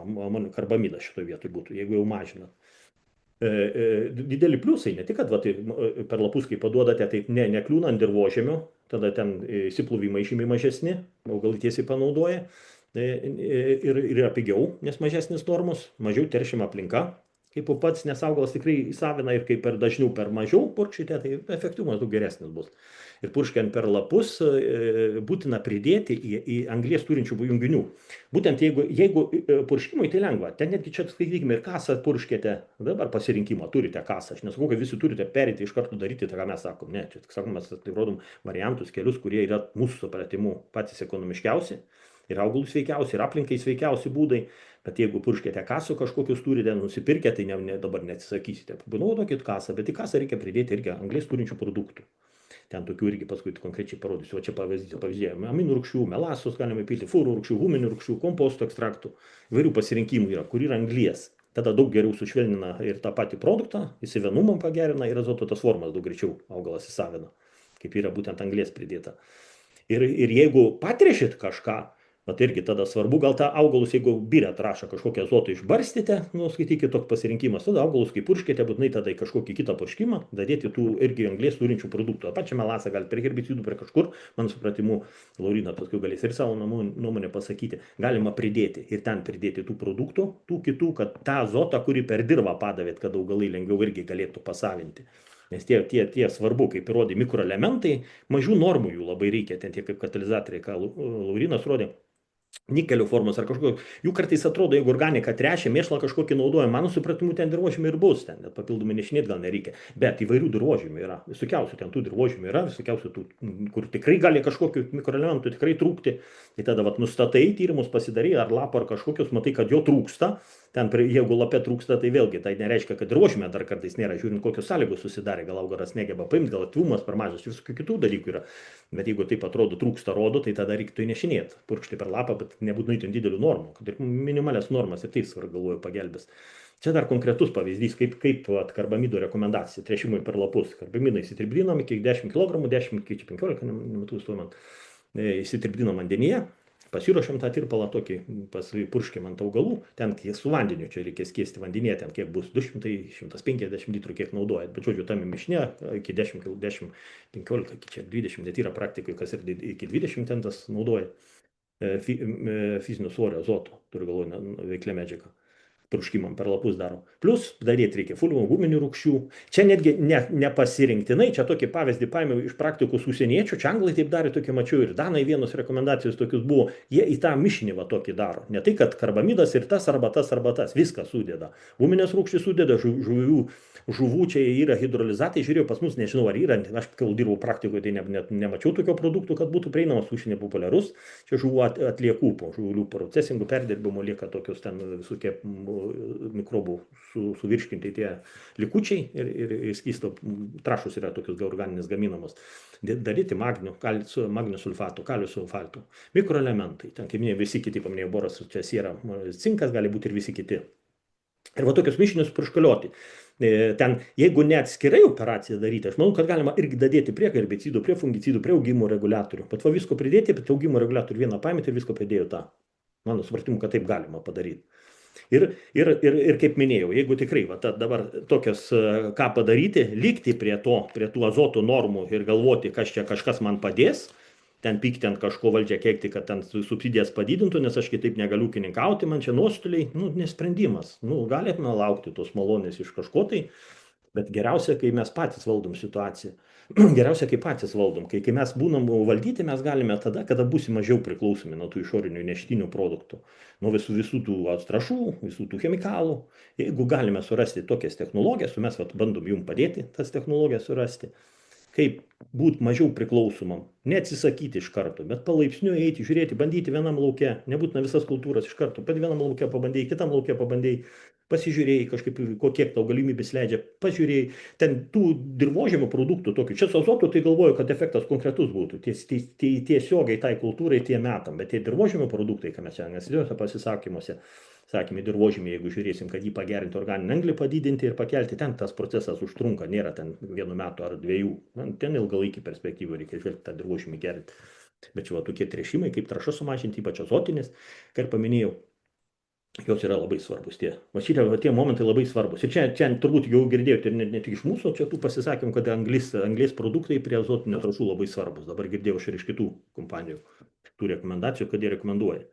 karbamidas šitoje vietoje būtų, jeigu jau mažinat. Dideli pliusai, ne tik, kad per lapus, kai paduodate, taip nekliūnant dirvožemio, tada ten įsipluvimai žymiai mažesni, augalai tiesiai panaudoja ir yra pigiau, nes mažesnis normos, mažiau teršiama aplinka. Kaip pats, nes augalas tikrai įsavina ir kaip per dažniau, per mažiau purkšite, tai efektyvumas daug geresnis bus. Ir purškiant per lapus būtina pridėti į anglies turinčių junginių. Būtent jeigu purškimui tai lengva, ten netgi čia skaitykime ir kasą purškite, dabar pasirinkimą turite kasą, aš nesakau, kad visi turite perėti iš karto daryti, tai ką mes sakom, ne, čia tik sakom, mes tai rodom variantus, kelius, kurie yra mūsų supratimu patys ekonomiškiausi, ir augalų sveikiausi, ir aplinkai sveikiausi būdai, bet jeigu purškite kasų kažkokius turite, nusipirkę, tai dabar neatsisakysite. Panaudokit kasą, bet į kasą reikia pridėti irgi anglies turinčių produktų. Ten tokių irgi paskui konkrečiai parodysiu. O čia pavyzdžiai. Aminų rūgščių, melasos galime pilti, fūrų rūgščių, huminių rūgščių, komposto ekstraktų. Įvairių pasirinkimų yra, kur yra anglies. Tada daug geriau sušvelnina ir tą patį produktą, įsivenumą pagerina ir azoto tas formas daug greičiau augalas įsavina, kaip yra būtent anglies pridėta. Ir jeigu patrešit kažką, tai irgi tada svarbu, gal tą augalus, jeigu birę trąšą kažkokią azotą išbarstyti, skaitykit toks pasirinkimas, tada augalus, kai purškite, būtinai tada į kažkokį kitą purškimą, dadėti tų irgi anglies turinčių produktų. O pačią melasą galite prie herbicidų, prie kažkur, mano supratimu, Lauryna paskui galės ir savo nuomonę pasakyti, galima pridėti ir ten pridėti tų produktų, tų kitų, kad tą azotą, kurį per dirvą padavėt, kad augalai lengviau irgi galėtų pasavinti. Nes tie svarbu, kaip įrodė mikroelementai, mažų normų jų labai reikia, ten tie kaip katalizatoriai, ką Laurynas rodė. Nikelio formos ar kažkokio, jų kartais atrodo, jeigu organiką trešia, mėšlą kažkokį naudoja, mano supratimu, ten dirvožėmiai ir bus, ten net papildomai nešinėti gal nereikia, bet įvairių dirvožėmių yra, visokiausių ten tų dirvožėmių yra, visokiausių tų, kur tikrai gali kažkokių mikroelementų tikrai trūkti, tai tada nustatai tyrimus, pasidarai ar lapą ar kažkokius, matai, kad jo trūksta, ten jeigu lapė trūksta, tai vėlgi tai nereiškia, kad dirvožėmė dar kartais nėra, žiūrint, kokios sąlygos susidarė, gal augalas negeba paimti, gal aktyvumas per mažas, visokių kitų dalykų yra. Bet jeigu taip atrodo trūksta rodo, tai tada reiktų įnešinėti, purkšti per lapą, bet nebūtinai ten didelių normų, kad ir minimalias normas ir taip svarbu galvoju pagelbės. Čia dar konkretus pavyzdys, kaip karbamido rekomendacija tręšimui per lapus. Karbamidai įsitirpdinam iki 10 kg, 10 iki 15 metų stuomant, įsitirpdinam vandenyje. Pasiruošiam tą tirpalą tokį, purškiam ant augalų, ten su vandeniu čia reikės keisti vandenyje, ten kiek bus 200-150 litrų, kiek naudojat, bet žodžiu, tame mišne iki 10, 15, iki 20, net yra praktikoje, kas ir iki 20 ten tas naudoja fizinio svorio azoto, turiu galvoje veiklę medžiagą. Purškimam per lapus daro. Plus daryti reikia fulvų, guminių rūgščių. Čia netgi nepasirinktinai, čia tokį pavyzdį paėmiau iš praktikos užsieniečių, čia anglai taip darė, tokį mačiau ir danai vienos rekomendacijos tokius buvo, jie į tą mišinį va tokį daro. Ne tai, kad karbamidas ir tas arba tas, viską sudeda. Guminės rūgštys sudeda, žuvų čia yra hidrolizatai, žiūrėjau, pas mus nežinau ar yra, aš kol dirbau praktikoje, tai nemačiau tokio produktų, kad būtų prieinamas užsienį populiarus. Čia žuvų atliekų, po žuvų procesingų perdirbimo lieka tokios ten visokie mikrobų suvirškinti tie likučiai ir skysto trąšos yra tokios organinės gaminamos. Daryti magnio sulfatų, kalio sulfatų, mikroelementai, ten kaip minėjau, visi kiti, paminėjau, boras, čia siera, cinkas, gali būti ir visi kiti. Ir va tokius mišinius purškalioti. Ten, jeigu ne atskirai operaciją daryti, aš manau, kad galima irgi dadėti prie herbicidų, prie fungicidų, prie augimo reguliatorių. Bet va visko pridėti, bet augimo reguliatorių vieną paėmėte ir visko pridėjo tą. Mano supratimu, kad taip galima padaryti. Ir kaip minėjau, jeigu tikrai va, dabar tokios, ką padaryti, likti prie tų azoto normų ir galvoti, kažkas man padės, ten pykti ant kažko valdžia keikti, kad ten subsidijas padidintų, nes aš kitaip negaliu ūkininkauti, man čia nuostoliai, nesprendimas. Galėtume laukti tos malonės iš kažko tai, bet geriausia, kai mes patys valdom situaciją. Geriausia, kai patys valdom. Kai mes būnam valdyti, mes galime tada, kada būsim mažiau priklausomi nuo tų išorinių neštinių produktų, nuo visų tų trąšų, visų tų chemikalų. Jeigu galime surasti tokias technologijas, mes bandom jums padėti tas technologijas surasti. kaip būti mažiau priklausomam, neatsisakyti iš karto, bet palaipsniui eiti, žiūrėti, bandyti vienam lauke, nebūtina visas kultūras iš karto, bet vienam lauke pabandėjai, kitam lauke pabandėjai, pasižiūrėjai kažkaip, kiek tau galimybės leidžia, pažiūrėjai, ten tų dirvožėmio produktų tokių, čia su azotu tai galvoju, kad efektas konkretus būtų, tiesiogiai tai kultūrai tie metam, bet tie dirvožėmio produktai, ką mes čia nesėdėjome pasisakymuose, sakėme, dirvožėmį, jeigu žiūrėsim, kad jį pagerinti organinį anglį, padidinti ir pakelti, ten tas procesas užtrunka, nėra ten 1 metų ar 2. Ten ilgalaikį perspektyvą reikia žvelgti tą dirvožėmį gerinti. Bet čia va tokie tręšimai, kaip trąšas sumažinti, ypač azotinės, ką ir paminėjau, jos yra labai svarbus tie. Va šitie tie momentai labai svarbus. Ir čia turbūt jau girdėjote ir ne tik iš mūsų, čia tų pasisakymų, kad anglies produktai prie azotinių trąšų labai svarbus. Dabar girdėjau ir iš kitų kompanijų tų rekomendacijų, kad jie rekomenduoja.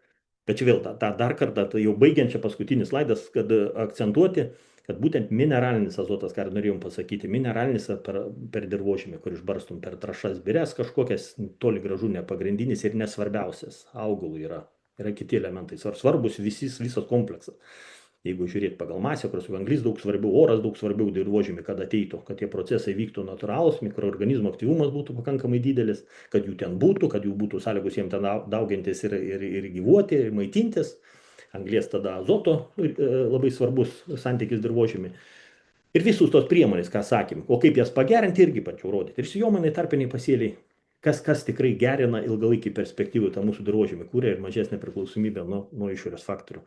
Bet čia vėl dar kartą, tai jau baigiant čia paskutinis slaidas, kad akcentuoti, kad būtent mineralinis azotas, ką norėjom pasakyti, mineralinis per dirvožemį, kur išbarstum per trąšas bires kažkokias, toli gražu ne pagrindinis ir nesvarbiausias augalų yra kiti elementai, svarbus visas kompleksas. Jeigu žiūrėti pagal masę, kur anglis daug svarbiau, oras daug svarbiau dirvožemį, kad ateitų, kad tie procesai vyktų natūralūs, mikroorganizmų aktyvumas būtų pakankamai didelis, kad jų ten būtų, kad jų būtų sąlygos jiems ten daugintis ir gyvuoti, ir maitintis. Anglies tada azoto labai svarbus santykis dirvožemį. Ir visus tos priemonės, ką sakėm, o kaip jas pagerinti, irgi pačiau rodyti. Ir sėjomainai, tarpiniai pasėliai, kas tikrai gerina ilgalaikį perspektyvų tą mūsų dirvožemį, kuria ir mažesnė priklausomybė nuo išorės faktorių.